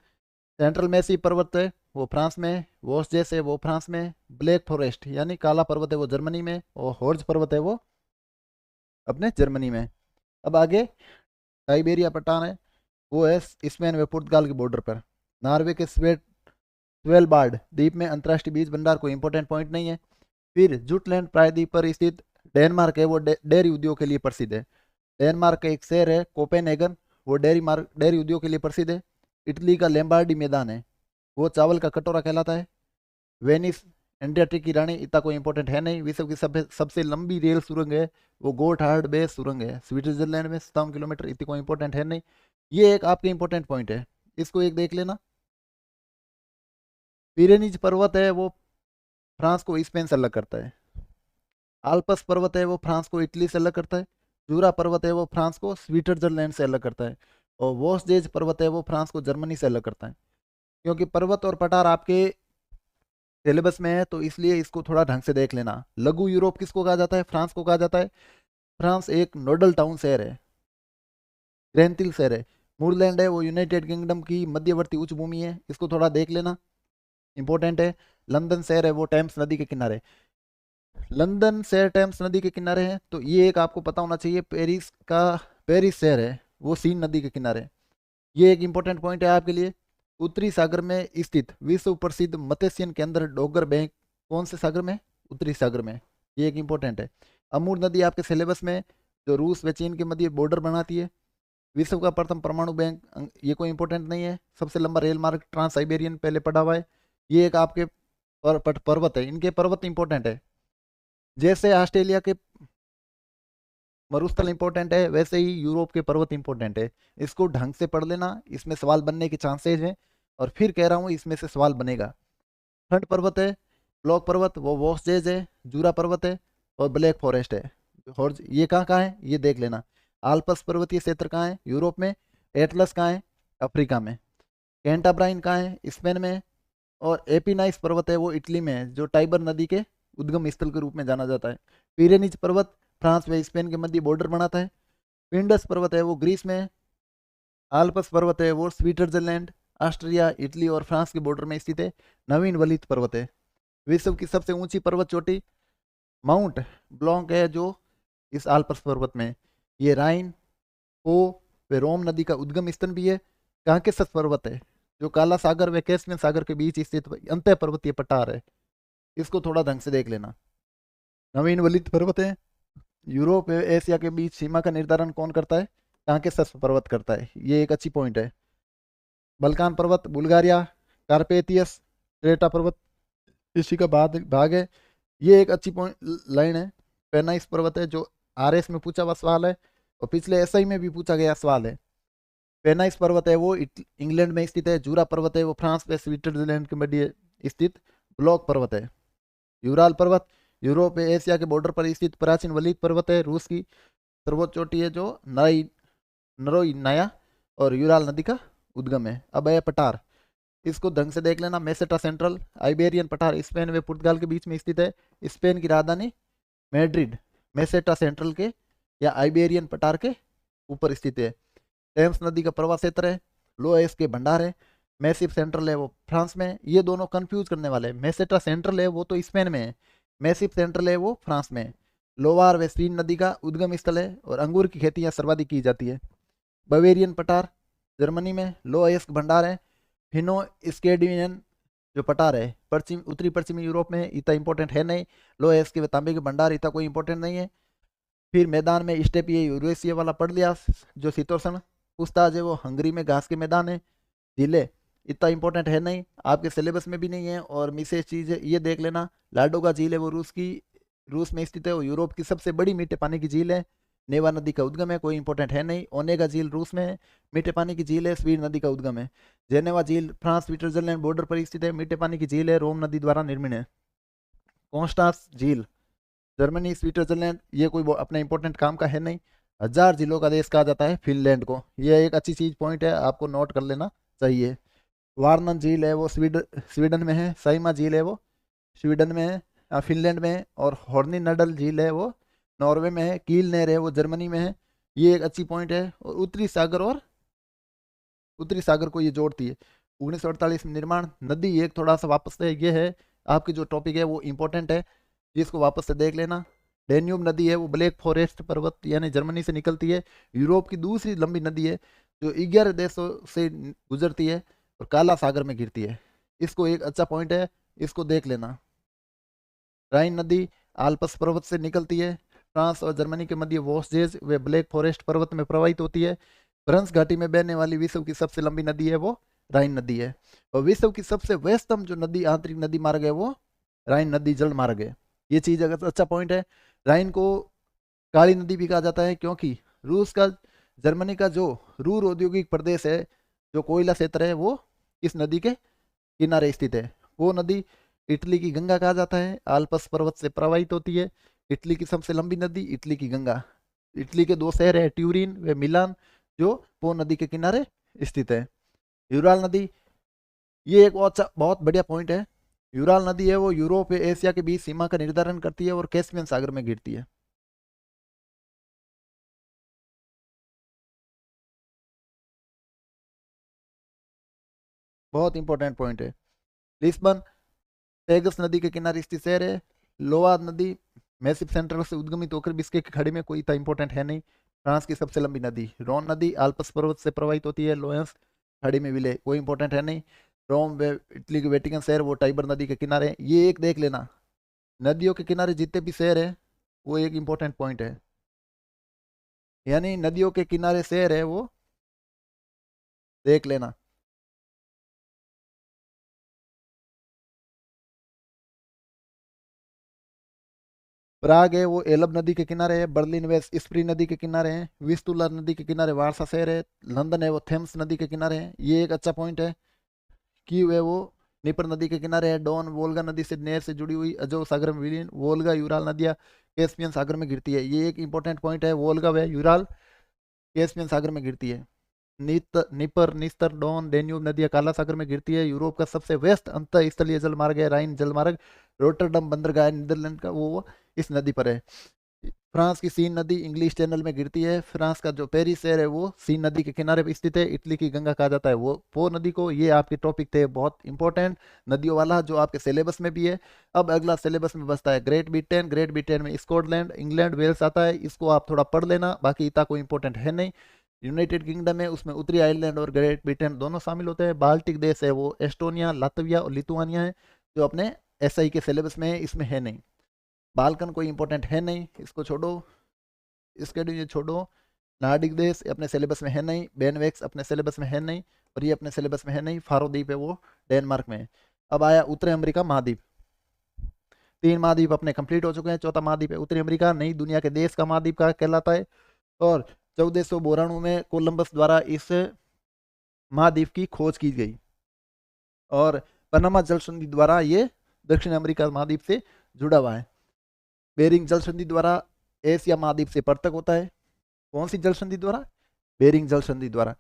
सेंट्रल मेसी पर्वत है वो फ्रांस में, वोस्जेस है वो फ्रांस में, ब्लैक फॉरेस्ट यानी काला पर्वत है वो जर्मनी में, और हॉर्ज पर्वत है वो अपने जर्मनी में। अब आगे साइबेरिया पठान है, वो है स्पेन व पुर्तगाल के बॉर्डर पर। नॉर्वे के स्वेलबार्ड द्वीप में अंतर्राष्ट्रीय बीज भंडार कोई इंपॉर्टेंट पॉइंट नहीं है। फिर जुटलैंड प्रायद्वीप पर स्थित डेनमार्क है वो डेयरी उद्योग के लिए प्रसिद्ध है। डेनमार्क का एक शहर है कोपेनहेगन, वो डेयरी उद्योग के लिए प्रसिद्ध है। इटली का लेम्बार्डी मैदान है वो चावल का कटोरा कहलाता है। वेनिस एंटार्क्टिक की रानी, इतना कोई इंपॉर्टेंट है नहीं। विश्व की सबसे लंबी रेल सुरंग है वो गोटहार्ड बे सुरंग है स्विट्जरलैंड में, 57 किलोमीटर, इतनी कोई इंपॉर्टेंट है नहीं। ये एक आपके इंपॉर्टेंट पॉइंट है, इसको एक देख लेना। पिरेनीज पर्वत है वो फ्रांस को स्पेन से अलग करता है। आल्पस पर्वत है वो फ्रांस को इटली से अलग करता है। जूरा पर्वत है वो फ्रांस को स्विट्जरलैंड से अलग करता है। और वोस्जेज पर्वत है वो फ्रांस को जर्मनी से अलग करता है। क्योंकि पर्वत और पठार आपके सिलेबस में है तो इसलिए इसको थोड़ा ढंग से देख लेना। लघु यूरोप किसको कहा जाता है? फ्रांस को कहा जाता है। फ्रांस एक नोडल टाउन शहर है, ग्रेंतिल शहर है। मूरलैंड है वो यूनाइटेड किंगडम की मध्यवर्ती उच्च भूमि है, इसको थोड़ा देख लेना, इंपॉर्टेंट है। लंदन शहर है वो टेम्स नदी के किनारे। लंदन शहर टेम्स नदी के किनारे है तो ये एक आपको पता होना चाहिए। पेरिस शहर है वो सीन नदी के किनारे। ये एक इंपॉर्टेंट पॉइंट है आपके लिए। उत्तरी सागर में स्थित विश्व प्रसिद्ध मत्स्यन केंद्र डोगर बैंक कौन से सागर में? उत्तरी सागर में। ये एक इंपॉर्टेंट है। अमूर नदी आपके सिलेबस में जो रूस व चीन के मध्य बॉर्डर बनाती है। विश्व का प्रथम परमाणु बैंक, ये कोई इंपॉर्टेंट नहीं है। सबसे लंबा रेल मार्ग ट्रांस साइबेरियन पहले पढ़ा हुआ है। ये एक आपके पर्वत है, इनके पर्वत इंपॉर्टेंट है। जैसे ऑस्ट्रेलिया के मरुस्थल इंपॉर्टेंट है वैसे ही यूरोप के पर्वत इंपॉर्टेंट है। इसको ढंग से पढ़ लेना, इसमें सवाल बनने के चांसेज हैं। और फिर कह रहा हूँ इसमें से सवाल बनेगा। फ्रंट पर्वत है, ब्लॉक पर्वत वो वोस्जेज है, जूरा पर्वत है, और ब्लैक फॉरेस्ट है। और ये कहाँ है ये देख लेना। आल्पस पर्वतीय क्षेत्र कहाँ है? यूरोप में। एटलस कहाँ है? अफ्रीका में। कैंटाब्राइन कहाँ है? स्पेन में। और एपिनाइस पर्वत है वो इटली में है, जो टाइबर नदी के उद्गम स्थल के रूप में जाना जाता है। पिरेनीज पर्वत फ्रांस व स्पेन के मध्य बॉर्डर बनाता है। पिंडस पर्वत है वो ग्रीस में है। आल्पस पर्वत है वो स्विट्जरलैंड, ऑस्ट्रिया, इटली और फ्रांस के बॉर्डर में स्थित है। नवीन वलित पर्वत है विश्व की सबसे ऊंची पर्वत चोटी माउंट ब्लॉन्क है जो इस आल्पस पर्वत में। ये राइन ओ व रोम नदी का उद्गम स्थल भी है। कांकेसस पर्वत है जो काला सागर व कैस्पियन सागर के बीच स्थित अंतः पर्वतीय पठार है, इसको थोड़ा ढंग से देख लेना। नवीन वलित पर्वत है। यूरोप व एशिया के बीच सीमा का निर्धारण कौन करता है? कांकेसस पर्वत करता है, ये एक अच्छी पॉइंट है। बल्कान पर्वत बुल्गारिया, कार्पेथियस क्रेटा पर्वत इसी का भाग है, ये एक अच्छी पॉइंट लाइन है। पेनाइस पर्वत है जो आरएस में पूछा हुआ सवाल है और पिछले एसआई में भी पूछा गया सवाल है। पेनाइस पर्वत है वो इंग्लैंड में स्थित है। जूरा पर्वत है वो फ्रांस व स्विट्जरलैंड के मध्य स्थित ब्लॉक पर्वत है। यूराल पर्वत यूरोप व एशिया के बॉर्डर पर स्थित प्राचीन वलित पर्वत है, रूस की सर्वोच्च चोटी है जो नरोइनाया और यूराल नदी का उद्गम है। अब है पठार, इसको ढंग से देख लेना। मेसेटा सेंट्रल आइबेरियन पठार स्पेन व पुर्तगाल के बीच में स्थित है। स्पेन की राजधानी मैड्रिड मेसेटा सेंट्रल के या आइबेरियन पठार के ऊपर स्थित है। टेम्स नदी का प्रवाह क्षेत्र है। लोएस के भंडार है। मैसिव सेंट्रल है वो फ्रांस में। ये दोनों कंफ्यूज करने वाले हैं। मेसेटा सेंट्रल है वो तो स्पेन में है, मैसिव सेंट्रल है वो फ्रांस में। लोवार व स्वीन नदी का उद्गम स्थल है और अंगूर की खेती यहाँ सर्वाधिक की जाती है। बवेरियन पठार जर्मनी में। लोएस्क भंडार है। फिनो स्केडियन जो पठार है उत्तरी पश्चिमी यूरोप में, इतना इंपॉर्टेंट है नहीं। लोएस्क के तांबे के भंडार इतना कोई इंपॉर्टेंट नहीं है। फिर मैदान में स्टेपीय यूरेशिया वाला पढ़ लिया जो शीतोष्ण पूछताछ है वो हंगरी में घास के मैदान है। जिले इतना इंपॉर्टेंट है नहीं, आपके सिलेबस में भी नहीं है। और विशेष चीज़ है ये देख लेना, लाडोगा झील है वो रूस में स्थित है। वो यूरोप की सबसे बड़ी मीठे पानी की झील है। नेवा नदी का उद्गम है, कोई इंपॉर्टेंट है नहीं। ओनेगा झील रूस में है, मीठे पानी की झील है, स्वीर नदी का उद्गम है। जेनेवा झील फ्रांस स्विट्जरलैंड बॉर्डर पर स्थित है, मीठे पानी की झील है, रोम नदी द्वारा निर्मित है। कॉन्स्टांस झील जर्मनी स्विट्जरलैंड, ये कोई अपने इंपॉर्टेंट काम का है नहीं। 1000 जिलों का देश कहा जाता है फिनलैंड को, ये एक अच्छी चीज पॉइंट है, आपको नोट कर लेना चाहिए। वार्नन झील है वो स्वीडन में है। साइमा झील है वो स्वीडन में है, फिनलैंड में है। और हॉर्नी नडल झील है वो नॉर्वे में है। कील नहर है वो जर्मनी में है, ये एक अच्छी पॉइंट है। और उत्तरी सागर को ये जोड़ती है। 1948 में निर्माण। नदी एक थोड़ा सा वापस से ये है, आपकी जो टॉपिक है वो इंपॉर्टेंट है, जिसको वापस से देख लेना। डेन्यूब नदी है वो ब्लैक फॉरेस्ट पर्वत यानी जर्मनी से निकलती है। यूरोप की दूसरी लंबी नदी है जो 11 देशों से गुजरती है और काला सागर में गिरती है। इसको एक अच्छा पॉइंट है, इसको देख लेना। राइन नदी आल्प्स पर्वत से निकलती है। फ्रांस और जर्मनी के मध्य वोस्जेज वे ब्लैक फॉरेस्ट पर्वत में प्रवाहित होती है। ब्रंस घाटी में बहने वाली विश्व की सबसे लंबी नदी है वो राइन नदी है। और विश्व की सबसे व्यस्तम जो नदी आंतरिक नदी मार्ग है वो राइन नदी जल मार्ग है। ये चीज अगर अच्छा पॉइंट है। राइन को काली नदी भी कहा जाता है क्योंकि रूस का जर्मनी का जो रूर औद्योगिक प्रदेश है, जो कोयला क्षेत्र है, वो इस नदी के किनारे स्थित है। वो नदी इटली की गंगा कहा जाता है, आल्प्स पर्वत से प्रवाहित होती है। इटली की सबसे लंबी नदी इटली की गंगा। इटली के दो शहर है ट्यूरिन व मिलान, जो पो नदी के किनारे स्थित है। यूराल नदी, ये एक बहुत बढ़िया पॉइंट है। यूराल नदी है वो यूरोप व एशिया के बीच सीमा का निर्धारण करती है और कैस्पियन सागर में गिरती है। बहुत इंपॉर्टेंट पॉइंट है। लिस्बन टेगस नदी के किनारे स्थित शहर है। लोआ नदी मैसिव सेंट्रल से उद्गमित होकर बिस्के की खाड़ी में, कोई इतना इंपॉर्टेंट है नहीं। फ्रांस की सबसे लंबी नदी रोन नदी आल्प्स पर्वत से प्रवाहित होती है, लोयंस खाड़ी में विलय, कोई इंपॉर्टेंट है नहीं। रोम वे इटली के वेटिकन शहर वो टाइबर नदी के किनारे हैं। ये एक देख लेना, नदियों के किनारे जितने भी शहर है वो एक इंपॉर्टेंट पॉइंट है, यानी नदियों के किनारे शहर है वो देख लेना। प्राग है वो एलब नदी के किनारे है। बर्लिन वे स्प्री नदी के किनारे है। विस्तुला नदी के किनारे वारसा शहर है। लंदन है वो थेम्स नदी के किनारे है, ये एक अच्छा पॉइंट है। कीव है वो निपर नदी के किनारे है। डॉन वोल्गा नदी से नहर से जुड़ी हुई, अजो सागर में विलीन। वोल्गा यूराल नदियाँ कैस्पियन सागर में गिरती है, ये एक इंपॉर्टेंट पॉइंट है। वोल्गा व यूराल कैस्पियन सागर में गिरती है। निपर निस्तर डॉन डेन्यूब नदियां काला सागर में गिरती है। यूरोप का सबसे व्यस्त अंत स्थलीय जल मार्ग है राइन जल मार्ग। रोटरडम बंदरगाह नीदरलैंड का वो इस नदी पर है। फ्रांस की सीन नदी इंग्लिश चैनल में गिरती है। फ्रांस का जो पेरिस शहर है वो सीन नदी के किनारे पर स्थित है। इटली की गंगा कहा जाता है वो पो नदी को। ये आपके टॉपिक थे बहुत इंपॉर्टेंट नदियों वाला, जो आपके सिलेबस में भी है। अब अगला सिलेबस में बसता है ग्रेट ब्रिटेन। ग्रेट ब्रिटेन में स्कॉटलैंड इंग्लैंड वेल्स आता है, इसको आप थोड़ा पढ़ लेना, बाकी इतना कोई इंपॉर्टेंट है नहीं। यूनाइटेड किंगडम है, उसमें उत्तरी आयरलैंड और ग्रेट ब्रिटेन दोनों शामिल होते हैं। बाल्टिक देश है वो एस्टोनिया लातविया और लिथुआनिया है, जो अपने एसआई के सिलेबस में है, इसमें है नहीं। बाल्कन कोई इंपॉर्टेंट है नहीं, इसको छोड़ो, इसके लिए छोड़ो। नार्डिक देश अपने सिलेबस में है नहीं। बेनवेक्स अपने सिलेबस में है नहीं, और ये अपने सिलेबस में है नहीं। फारो द्वीप है वो डेनमार्क में है। अब आया उत्तरी अमेरिका महाद्वीप। 3 महाद्वीप अपने कंप्लीट हो चुके हैं। चौथा महाद्वीप है उत्तरी अमेरिका, नई दुनिया के देश का महाद्वीप का कहलाता है। और 1492 में कोलंबस द्वारा इस महाद्वीप की खोज की गई, और पनामा जल संधि द्वारा ये दक्षिण अमेरिका महाद्वीप से जुड़ा हुआ है। बेरिंग जल संधि द्वारा एशिया महाद्वीप से पृथक होता है। कौन सी जल संधि द्वारा? बेरिंग जल संधि द्वारा।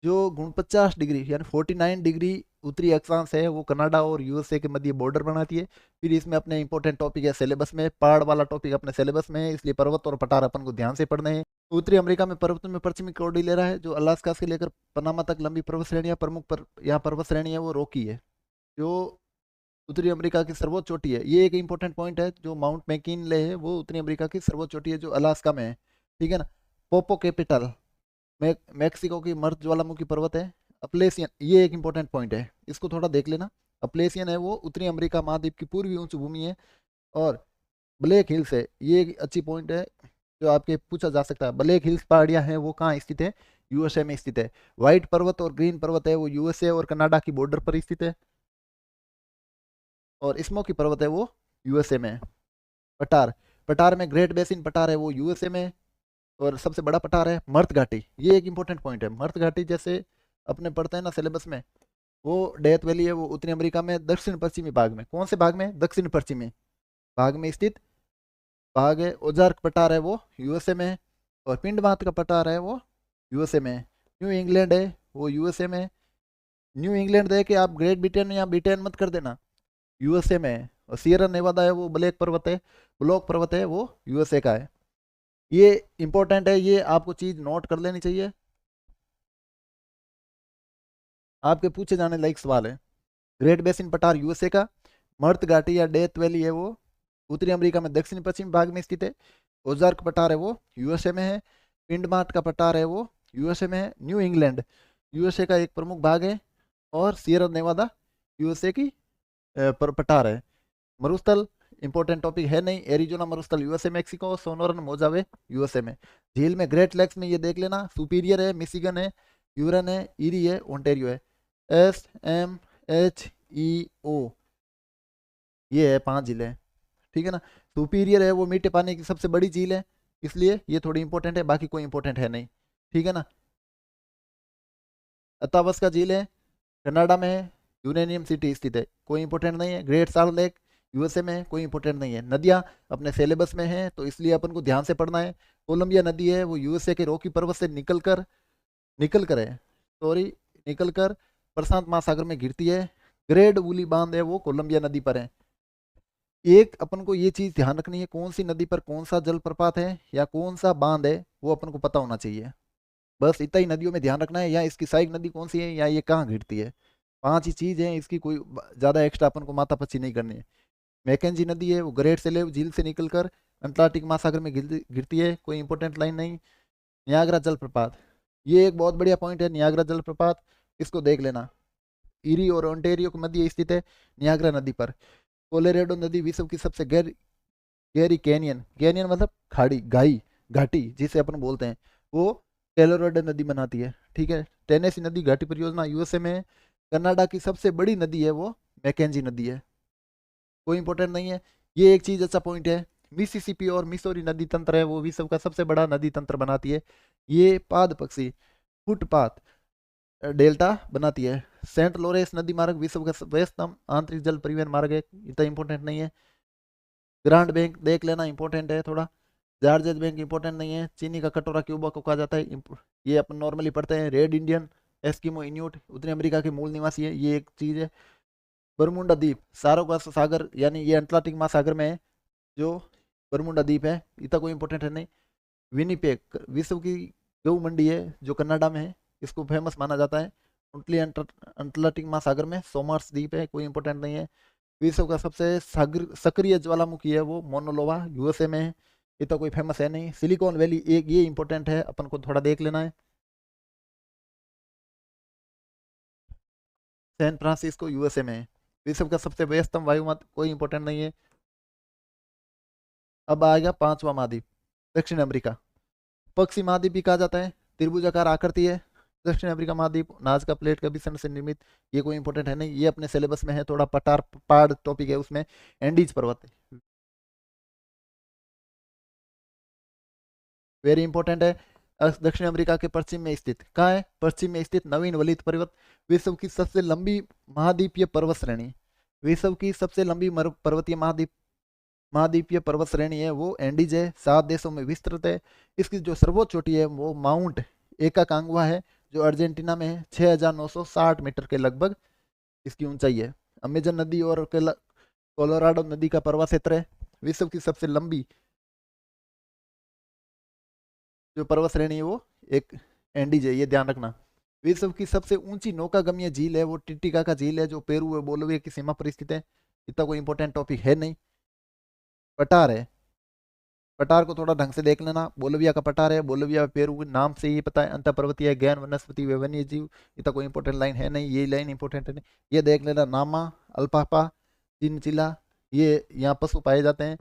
जो 49 डिग्री यानी 49 डिग्री उत्तरी अक्षांश है वो कनाडा और यूएसए के मध्य बॉर्डर बनाती है। फिर इसमें अपने इंपॉर्टेंट टॉपिक है सिलेबस में, पहाड़ वाला टॉपिक अपने सिलेबस में है, इसलिए पर्वत और पठार अपन को ध्यान से पढ़ने हैं। उत्तरी अमेरिका में पर्वतों में पश्चिमी कॉर्डिलेरा है, जो अलास्का से लेकर पनामा तक लंबी पर्वत श्रेणियां। प्रमुख यहाँ पर्वत श्रेणी है वो रॉकी है, जो उत्तरी अमेरिका की सर्वोच्च चोटी है। ये एक इंपॉर्टेंट पॉइंट है, जो माउंट मैकिनले है वो उत्तरी अमेरिका की सर्वोच्च चोटी है, जो अलास्का में है। ठीक है ना। पोपो कैपिटल मैक्सिको की मर्द ज्वालामुखी पर्वत है। अपलेसियन, ये एक इंपॉर्टेंट पॉइंट है, इसको थोड़ा देख लेना। अपलेसियन है वो उत्तरी अमेरिका महाद्वीप की पूर्वी उच्च भूमि है। और ब्लैक हिल्स है, ये एक अच्छी पॉइंट है जो आपके पूछा जा सकता है। ब्लैक हिल्स पहाड़ियां हैं वो कहाँ स्थित है? यूएसए में स्थित है। व्हाइट पर्वत और ग्रीन पर्वत है वो यूएसए और कनाडा की बॉर्डर पर स्थित है। और स्मोकी पर्वत है वो यूएसए में है। पठार, पठार में ग्रेट बेसिन पठार है वो यूएसए में है। और सबसे बड़ा पठार है मर्त घाटी। ये एक इंपॉर्टेंट पॉइंट है। मर्त घाटी जैसे अपने पढ़ते हैं ना सिलेबस में, वो डेथ वैली है, वो उत्तरी अमेरिका में दक्षिण पश्चिमी भाग में, कौन से भाग में, दक्षिण पश्चिमी भाग में स्थित भाग है। ओजार्क पठार है वो यूएसए में है, और पिंडमात का पठार है वो यूएसए में है। न्यू इंग्लैंड है वो यूएसए में है। न्यू इंग्लैंड दे के आप ग्रेट ब्रिटेन या ब्रिटेन मत कर देना, यूएसए में है। और सियरा नेवादा है वो ब्लैक पर्वत है, ब्लॉक पर्वत है, वो यूएसए का है। ये इंपॉर्टेंट है, ये आपको चीज नोट कर लेनी चाहिए, आपके पूछे जाने लायक सवाल है। ग्रेट बेसिन पठार यूएसए का, मर्त घाटी या डेथ वैली है वो उत्तरी अमेरिका में दक्षिण पश्चिम भाग में स्थित है। ओजार्क पठार है वो यूएसए में है। पिंडमार्ट का पठार है वो यूएसए में है। न्यू इंग्लैंड यूएसए का एक प्रमुख भाग है, और सियरा नेवादा यूएसए की पठार है। मरुस्थल इंपॉर्टेंट टॉपिक है नहीं, एरिजोना मरुस्थल यूएसए मेक्सिको, सोनोरन मोजावे यूएसए में। झील में ग्रेट लेक्स में ये देख लेना, सुपीरियर है, मिशिगन है, यूरन है, ईरी है, ओंटेरियो है। SMHEO ये है 5 झीलें, ठीक है ना। सुपीरियर है वो मीठे पानी की सबसे बड़ी झील है, इसलिए ये थोड़ी इंपॉर्टेंट है, बाकी कोई इंपॉर्टेंट है नहीं, ठीक है ना। अतावस्का झील है, कनाडा में है, यूरेनियम सिटी स्थित है, कोई इंपॉर्टेंट नहीं है। ग्रेट साल्ट लेक यूएसए में है, कोई इंपॉर्टेंट नहीं है। नदियां अपने सिलेबस में है, तो इसलिए अपन को ध्यान से पढ़ना है। कोलंबिया नदी है वो यूएसए के रॉकी पर्वत से निकल कर है, सॉरी, निकल कर प्रशांत महासागर में गिरती है। ग्रेट वूली बांध है वो कोलंबिया नदी पर है। एक अपन को ये चीज ध्यान रखनी है, कौन सी नदी पर कौन सा जलप्रपात है या कौन सा बांध है, वो अपन को पता होना चाहिए। बस इतना ही नदियों में ध्यान रखना है, या इसकी सहायक नदी कौन सी है, या ये कहाँ गिरती है। 5 ही चीज है, इसकी कोई ज्यादा एक्स्ट्रा अपन को माथापच्ची नहीं करनी है। मैकेंजी नदी है वो ग्रेट सेलेव झील से निकलकर अंटार्कटिक महासागर में गिरती है, कोई इंपॉर्टेंट लाइन नहीं। नियाग्रा जलप्रपात, ये एक बहुत बढ़िया पॉइंट है, नियाग्रा जलप्रपात, इसको देख लेना। ईरी और ओंटेरियो की मध्य स्थित है नियाग्रा नदी पर। कोलोराडो नदी विश्व की सबसे गहरी कैनियन मतलब खाड़ी घाटी जिसे अपन बोलते हैं, वो कोलोराडो नदी बनाती है, ठीक है। टेनेसी नदी घाटी परियोजना यूएसए में है। कनाडा की सबसे बड़ी नदी है वो मैकेंजी नदी है, कोई इंपॉर्टेंट नहीं है। ये एक चीज अच्छा पॉइंट है। मिसिसिपी और मिसौरी नदी तंत्र है वो विश्व का सबसे बड़ा नदी तंत्र बनाती है। ये पाद पक्षी फुटपाथ डेल्टा बनाती है। सेंट लॉरेंस नदी मार्ग विश्व का व्यस्तम आंतरिक जल परिवहन मार्ग है, इतना इंपॉर्टेंट नहीं है। ग्रांड बैंक देख लेना, इंपॉर्टेंट है थोड़ा। जॉर्जेस बैंक इंपॉर्टेंट नहीं है। चीनी का कटोरा क्यूबा को कहा जाता है, ये अपन नॉर्मली पढ़ते हैं। रेड इंडियन एस्किमो इन्यूट उत्तरी अमेरिका के मूल निवासी है, ये एक चीज है। बरमुंडा द्वीप सार्गासो सागर यानी ये अटलांटिक महासागर में है, जो बरमुंडा द्वीप है, इतना कोई इंपॉर्टेंट है नहीं। विनीपेग विश्व की गऊ मंडी है जो कनाडा में है, इसको फेमस माना जाता है। अटलांटिक महासागर में सोमर्स द्वीप है, कोई इंपॉर्टेंट नहीं है। विश्व का सबसे सक्रिय ज्वालामुखी है वो मोनोलोवा यूएसए में है, इतना कोई फेमस है नहीं। सिलिकॉन वैली एक ये इंपॉर्टेंट है, अपन को थोड़ा देख लेना है। सैन फ्रांसिस्को यूएसए में है। विश्व का सबसे व्यस्तम वायुमंडल, कोई इंपॉर्टेंट नहीं है। अब आ गया 5वां महाद्वीप दक्षिण अमेरिका। पक्षी महाद्वीप भी कहा जाता है, त्रिभुजाकार आकृति है। दक्षिण अफ्रीका महाद्वीप नाजका प्लेट के विषण से निर्मित, ये कोई इंपॉर्टेंट है नहीं, ये अपने सिलेबस में है, थोड़ा पहाड़ टॉपिक है उसमें। एंडीज पर्वत वेरी इंपॉर्टेंट है। दक्षिण अमेरिका के पश्चिम में स्थित, कहाँ है, पश्चिम में स्थित नवीन वलित पर्वत विश्व की सबसे लंबी महाद्वीपीय पर्वत श्रेणी। विश्व की सबसे लंबी पर्वतीय महाद्वीपीय पर्वत श्रेणी है वो एंडीज है, 7 देशों में विस्तृत है। इसकी जो सर्वोच्च चोटी है वो माउंट एकाकांगुआ है, जो अर्जेंटीना में है। 6960 मीटर के लगभग इसकी ऊंचाई है। अमेजन नदी और कोलोराडो नदी का प्रवाह क्षेत्र है। विश्व की सबसे लंबी जो पर्वत श्रेणी है वो एक एंडीज है, ये ध्यान रखना। विश्व की सबसे ऊंची नौकागम्य झील है वो टिटिकाका झील है, जो पेरू व बोलिविया की सीमा पर स्थित है, इतना कोई इंपॉर्टेंट टॉपिक है नहीं। पठार है, पठार को थोड़ा ढंग से देख लेना। बोलिविया का पठार है, बोलिविया पेरू के नाम से ही पता है। अंत पर्वतीय गैन वनस्पति व वन्य जीव, इतना कोई इंपॉर्टेंट लाइन है नहीं, ये लाइन इंपॉर्टेंट है नहीं, ये देख लेना। नामा अल्पापा चिनचिला, ये यहाँ पशु पाए जाते हैं।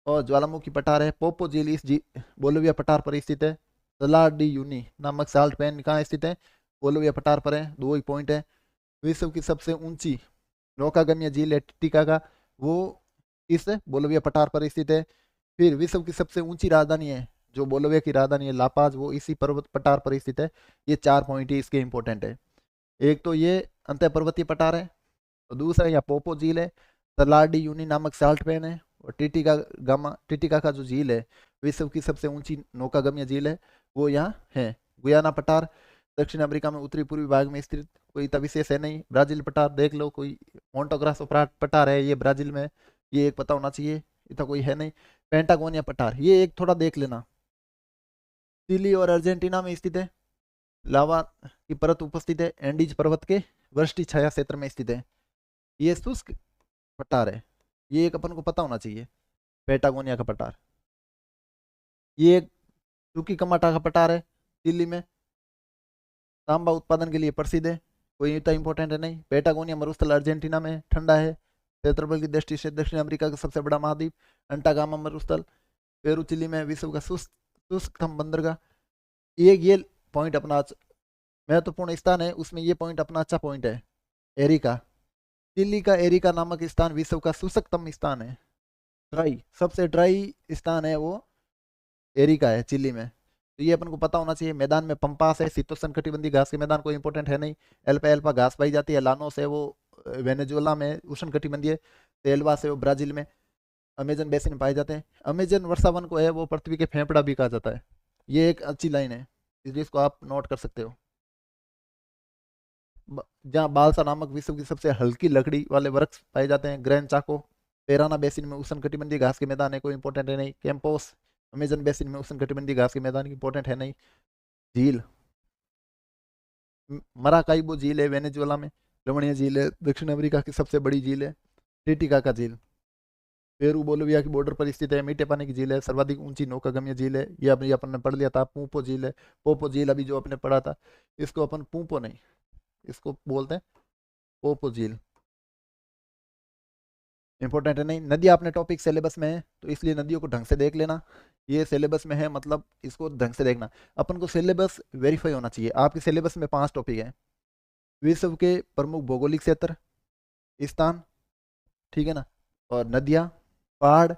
और ज्वालामुखी पठार है, पोपो झील इस बोलिविया पठार पर स्थित है। सलार डी यूनी नामक साल्ट पैन कहाँ स्थित है, बोलिविया पठार पर है, 2 ही पॉइंट है। विश्व की सबसे ऊंची नौकागम्य झील है टिटिकाका, वो इस बोलिविया पठार पर स्थित है। फिर विश्व की सबसे ऊंची राजधानी है जो बोलोविया की राजधानी है लापाज वो इसी पर्वत पठार पर स्थित है। ये 4 पॉइंट ही इसके इंपॉर्टेंट है। एक तो ये अंतः पर्वतीय पठार है, और दूसरा यहाँ पोपो झील है, तलाडी यूनी नामक साल्ट पेन है, और टिटिका का जो झील है विश्व की सबसे ऊंची नौकागम्य झील है वो यहाँ है। गुयाना पठार दक्षिण अमेरिका में उत्तरी पूर्वी भाग में स्थित, कोई इतना विशेष है नहीं। ब्राजील पठार देख लो, कोई मोन्टोग्रासो पठार है ये ब्राजील में, ये एक पता होना चाहिए, इतना कोई है नहीं। पेंटागोनिया पठार ये एक थोड़ा देख लेना, चिली और अर्जेंटीना में स्थित है, लावा की परत उपस्थित है, एंडीज पर्वत के वृष्टि छाया क्षेत्र में स्थित है। ये शुष्क पठार है, ये एक अपन को पता होना चाहिए, पेटागोनिया का पठार। ये एक सूखी कमाटा का पठार है, चिली में तांबा उत्पादन के लिए प्रसिद्ध है, कोई इतना इंपॉर्टेंट है नहीं। पेटागोनिया मरुस्थल अर्जेंटीना में ठंडा है, क्षेत्रफल की दृष्टि से दक्षिण अमेरिका का सबसे बड़ा महाद्वीप। अंटागामा मरुस्थल पेरू चिली में विश्व का शुष्कतम बंदरगाह। ये पॉइंट अपना महत्वपूर्ण स्थान है, उसमें ये पॉइंट अपना अच्छा पॉइंट है। एरिका, चिली का एरिका नामक स्थान विश्व का शुष्कतम स्थान है, ड्राई, सबसे ड्राई स्थान है वो एरिका है चिली में, तो ये अपन को पता होना चाहिए। मैदान में पंपास है, शीतोष्ण कटिबंधीय घास के मैदान, कोई इंपॉर्टेंट है नहीं। एल्पा घास पाई जाती है। लानोस है वो वेनेजुएला में उष्ण कटिबंधीय, तेलवास है वो ब्राजील में। अमेजन बेसिन में पाए जाते हैं। अमेजन वर्षा वन को है वो पृथ्वी के फेफड़ा भी कहा जाता है। ये एक अच्छी लाइन है, इसलिए इसको आप नोट कर सकते हो। जहाँ बालसा नामक विश्व की सबसे हल्की लकड़ी वाले वृक्ष पाए जाते हैं, ग्रैंड चाको। पेराना बेसिन में उष्ण कटिबंधीय घास के मैदान है, कोई इंपॉर्टेंट है नहीं। कैंपोस अमेजन बेसिन में उष्ण कटिबंधीय घास के मैदान, इंपॉर्टेंट है नहीं। झील मराकाइबो झील है वेनेजुएला में, रमणीय झील है, दक्षिण अमेरिका की सबसे बड़ी झील है। टिटिकाका झील पेरू बोलिविया की बॉर्डर पर स्थित है, मीठे पानी की झील है, सर्वाधिक ऊंची नौकागम्य झील है। ये अभी अपन ने पढ़ लिया था। पूपो झील है, पोपो झील अभी जो अपने पढ़ा था, इसको अपन पूपो नहीं, इसको बोलते हैं पोपो झील, इंपॉर्टेंट है नहीं। नदी अपने टॉपिक सिलेबस में है, तो इसलिए नदियों को ढंग से देख लेना। ये सिलेबस में है, मतलब इसको ढंग से देखना। अपन को सिलेबस वेरीफाई होना चाहिए। आपके सिलेबस में 5 टॉपिक है, विश्व के प्रमुख भौगोलिक क्षेत्र, स्थान, ठीक है ना, और नदियां, पहाड़,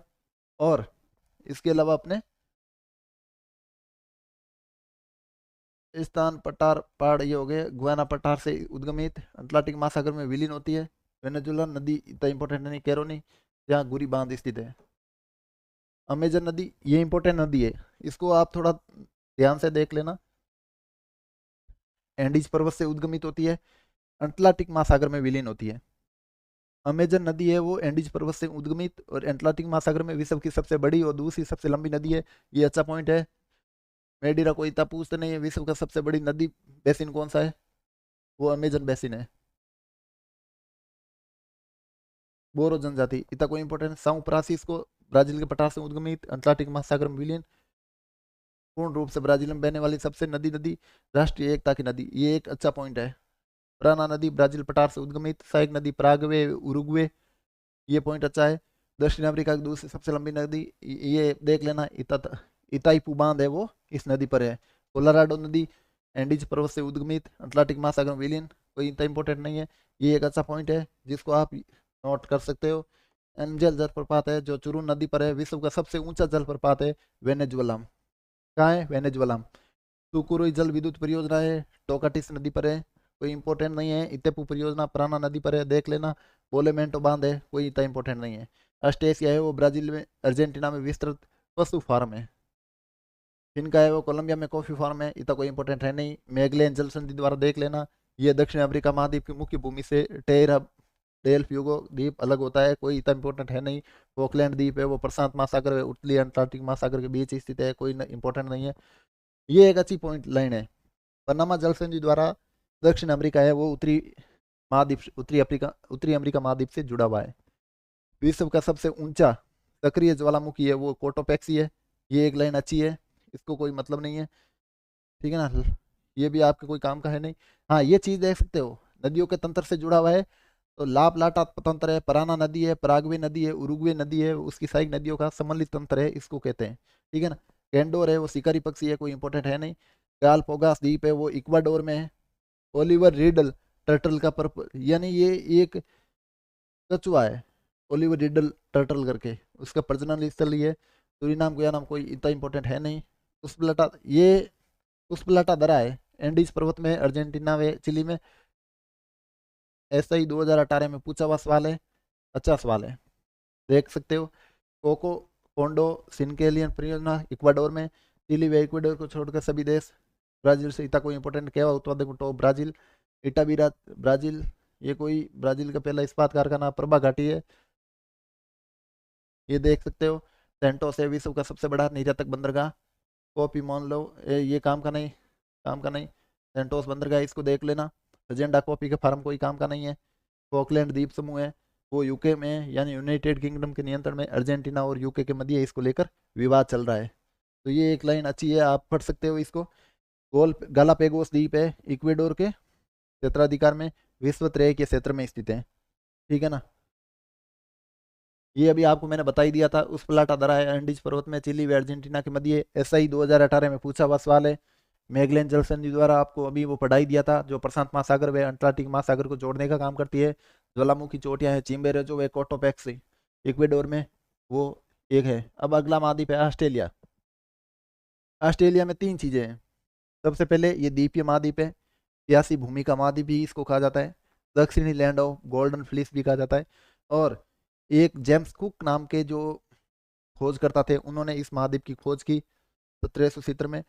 और इसके अलावा अपने स्थान, पठार, पहाड़, ये हो गए। गुयाना पठार से उद्गमित, अटलांटिक महासागर में विलीन होती है। वेनेजुएला नदी इतना इंपॉर्टेंट नहीं। कैरोनी जहाँ गुरी बांध स्थित है। अमेजन नदी ये इंपॉर्टेंट नदी है, इसको आप थोड़ा ध्यान से देख लेना। एंडीज पर्वत से उद्गमित होती है, अटलांटिक महासागर में विलीन होती है। अमेजन नदी है वो एंडीज पर्वत से उद्गमित और अटलांटिक महासागर में विश्व की सबसे बड़ी और दूसरी सबसे लंबी नदी है। ये अच्छा पॉइंट है। मेडिरा को इतना पूछते नहीं है, विश्व का सबसे बड़ी नदी बेसिन कौन सा है, वो अमेजन बेसिन है। बोरो जनजाति इतना कोई इंपॉर्टेंट। साउ फ्रांसिस्को ब्राजील के पठार से उद्गमित, अटलांटिक महासागर में विलीन, पूर्ण रूप से ब्राजील में बहने वाली सबसे नदी राष्ट्रीय एकता की नदी, ये एक अच्छा पॉइंट है। प्राना नदी ब्राजील पठार से उद्गमित, सहायक नदी पराग्वे उरुग्वे, ये पॉइंट अच्छा है। दक्षिण अफ्रीका की दूसरी सबसे लंबी नदी, ये देख लेना, इताईपू बांध है वो इस नदी पर है। कोलोराडो नदी एंडीज पर्वत से उद्गमित, अटलांटिक महासागर में विलीन, कोई इतना इंपॉर्टेंट नहीं है। ये एक अच्छा पॉइंट है जिसको आप नोट कर सकते हो। एंजल जलप्रपात है जो चुरू नदी पर है, विश्व का सबसे ऊंचा जलप्रपात है वेनेजुएला में। कहाँ है, वेनेजुएला में। तुकुरुई जल विद्युत परियोजना है, टोकाटिस नदी पर है, कोई इंपॉर्टेंट नहीं है। इतेपू परियोजना प्राना नदी पर है, देख लेना। बोलेमेंटो बांध है, कोई इतना इंपॉर्टेंट नहीं है। अस्टेसिया है वो ब्राजील में अर्जेंटीना में विस्तृत पशु फार्म है। इनका है वो कोलंबिया में कॉफी फार्म है, इतना कोई इंपॉर्टेंट है नहीं। मैगलेन जल संधि द्वारा देख लेना। ये दक्षिण अफ्रीका महाद्वीप की मुख्य भूमि से टेरा डेल फ्यूगो द्वीप अलग होता है, कोई इतना इंपॉर्टेंट है नहीं। फोकलैंड द्वीप है वो प्रशांत महासागर व उत्तरी अटलांटिक महासागर के बीच स्थित है, कोई इंपॉर्टेंट नहीं है। ये एक अच्छी पॉइंट लाइन है। पनामा जल संधि द्वारा दक्षिण अमेरिका है वो उत्तरी अमेरिका महाद्वीप से जुड़ा हुआ है। विश्व का सबसे ऊंचा सक्रिय ज्वालामुखी है वो कोटोपैक्सी है, ये एक लाइन अच्छी है, इसको कोई मतलब नहीं है, ठीक है ना। ये भी आपके कोई काम का है नहीं। हाँ, ये चीज देख सकते हो, नदियों के तंत्र से जुड़ा हुआ है। तो लाप लाटा तंत्र है, पराना नदी है, पराग्वे नदी है, उरुग्वे नदी है, उसकी सहायक नदियों का सम्मिलित तंत्र है, इसको कहते हैं, ठीक है ना। कैंडोर है वो शिकारी पक्षी है, कोई इंपॉर्टेंट है नहीं। गालपोगास द्वीप है वो इक्वाडोर में है। ओलिवर रिडल टर्टल का यानी ये एक कछुआ है, ओलिवर रिडल टर्टल करके, उसका प्रजनन स्थल ये। सूरीनाम गुयानाम कोई इतना इंपॉर्टेंट है नहीं। उस्प्लाटा, ये उस्प्लाटा दरा है, एंडीज पर्वत में, अर्जेंटीना में, चिली में। ऐसा ही 2018 में पूछा हुआ सवाल है, अच्छा सवाल है, देख सकते हो। कोको कोंडो सिनकेलियन परियोजना इक्वाडोर में, चिली व इक्वाडोर को छोड़कर सभी देश, ब्राजील से इतना कोई इंपॉर्टेंट क्या उत्पादक टॉप ब्राजील, इटाबीरा ब्राजील, ये कोई ब्राजील का पहला इस्पात कारखाना प्रभा घाटी है, ये देख सकते हो। सेंटोस है विश्व का सबसे बड़ा निर्यातक बंदरगाह, कॉपी मान लो, ये काम का नहीं, काम का नहीं, सेंटोस बंदरगाह इसको देख लेना। एजेंडा कॉपी के फार्म कोई काम का नहीं है। फॉकलैंड द्वीप समूह है, वो यूके में यानी यूनाइटेड किंगडम के नियंत्रण में, अर्जेंटीना और यूके के मध्य इसको लेकर विवाद चल रहा है। तो ये एक लाइन अच्छी है, आप पढ़ सकते हो इसको। गोल गालापेगोस द्वीप है, इक्वेडोर के क्षेत्राधिकार में, विश्व त्रय के क्षेत्र में स्थित है, ठीक है ना। ये अभी आपको मैंने बता ही दिया था। उस प्लाटा दरा है एंडीज पर्वत में, चिली व अर्जेंटीना के मध्य। ऐसा ही 2018 में पूछा हुआ सवाल है। मैगलेन जल संधि द्वारा आपको अभी वो पढ़ाई दिया था, जो प्रशांत महासागर व अंटार्कटिक महासागर को जोड़ने का काम करती है। ज्वालामुखी चोटियां हैं, चिम्बेरेजो व कोटोपैक्स इक्वेडोर में, वो एक है। अब अगला महाद्वीप है ऑस्ट्रेलिया। ऑस्ट्रेलिया में तीन चीजें हैं। सबसे पहले ये द्वीपीय महाद्वीप है, सियासी भूमि का महाद्वीप भी इसको कहा जाता है, दक्षिणी लैंड ऑफ गोल्डन फ्लीस भी कहा जाता है। और एक जेम्स कुक नाम के जो खोजकर्ता थे, उन्होंने इस महाद्वीप की खोज की 1770 में।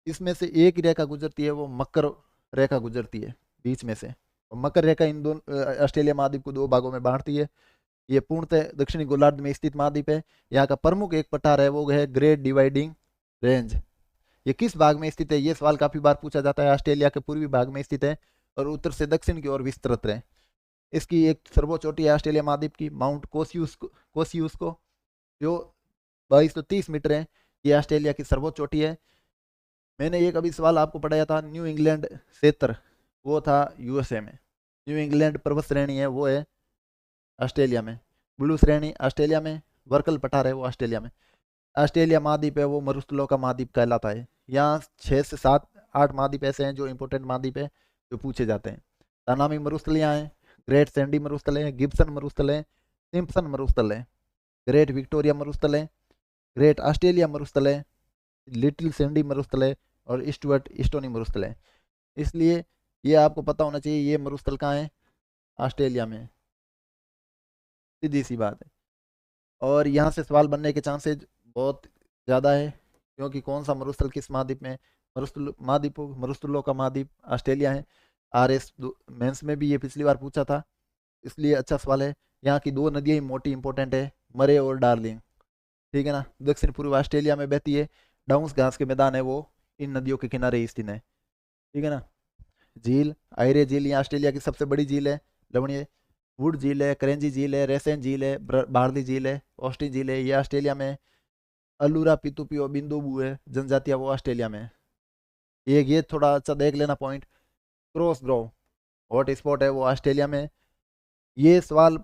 इसमें से एक रेखा गुजरती है, वो मकर रेखा गुजरती है बीच में से। और मकर रेखा इन दोनों ऑस्ट्रेलिया महाद्वीप को दो भागों में बांटती है। ये पूर्णतः दक्षिणी गोलार्ध में स्थित महाद्वीप है। यहाँ का प्रमुख एक पठार है, वो है ग्रेट डिवाइडिंग रेंज। ये किस भाग में स्थित है, ये सवाल काफी बार पूछा जाता है। ऑस्ट्रेलिया के पूर्वी भाग में स्थित है और उत्तर से दक्षिण की ओर विस्तृत है। इसकी एक सर्वोच्च चोटी है ऑस्ट्रेलिया महाद्वीप की, माउंट कोसियुस्को, जो 2230 मीटर है। ये ऑस्ट्रेलिया की सर्वोच्च चोटी है। मैंने एक अभी सवाल आपको पढ़ाया था, न्यू इंग्लैंड क्षेत्र, वो था यूएसए में। न्यू इंग्लैंड पर्वत श्रेणी है, वो है ऑस्ट्रेलिया में। ब्लू श्रेणी ऑस्ट्रेलिया में, वर्कल पठार है वो ऑस्ट्रेलिया में। ऑस्ट्रेलिया महाद्वीप है, वो मरुस्थलों का महाद्वीप कहलाता है। यहाँ 6 से 7 8 महाद्वीप ऐसे हैं जो इंपोर्टेंट महाद्वीप है, जो पूछे जाते हैं। तानामी मरुस्थल यहाँ है, ग्रेट सैंडी मरुस्थल है, गिब्सन मरुस्थल है, सिम्पसन मरुस्थल है, ग्रेट विक्टोरिया मरुस्थल है, ग्रेट ऑस्ट्रेलिया मरुस्थल है, लिटिल सैंडी मरुस्थल है और स्टुअर्ट स्टोनी मरुस्थल है। इसलिए ये आपको पता होना चाहिए, ये मरुस्थल कहाँ है, ऑस्ट्रेलिया में, सीधी सी बात है। और यहाँ से सवाल बनने के चांसेज बहुत ज़्यादा है, क्योंकि कौन सा मरुस्थल किस महाद्वीप में, मरुस्थलों का महाद्वीप ऑस्ट्रेलिया है। RS मेंस में भी ये पिछली बार पूछा था, इसलिए अच्छा सवाल है। यहाँ की दो नदियाँ मोटी इंपॉर्टेंट है, मरे और डार्लिंग, ठीक है ना। दक्षिण पूर्व ऑस्ट्रेलिया में बहती है, डाउन्स घास के मैदान है, वो इन नदियों के किनारे स्थित है, ठीक है ना। झील आयरे झील, यहाँ ऑस्ट्रेलिया की सबसे बड़ी झील है, लवणीय। वुड झील है, करेंजी झील है, रेसेन झील है, बार्ली झील है, ऑस्टिन झील है, ये ऑस्ट्रेलिया में। अलूरा पितुपी और बिंदुबू है जनजातियां, वो ऑस्ट्रेलिया में। एक ये थोड़ा अच्छा देख लेना point, cross Grove hot spot है, वो ऑस्ट्रेलिया में। ये सवाल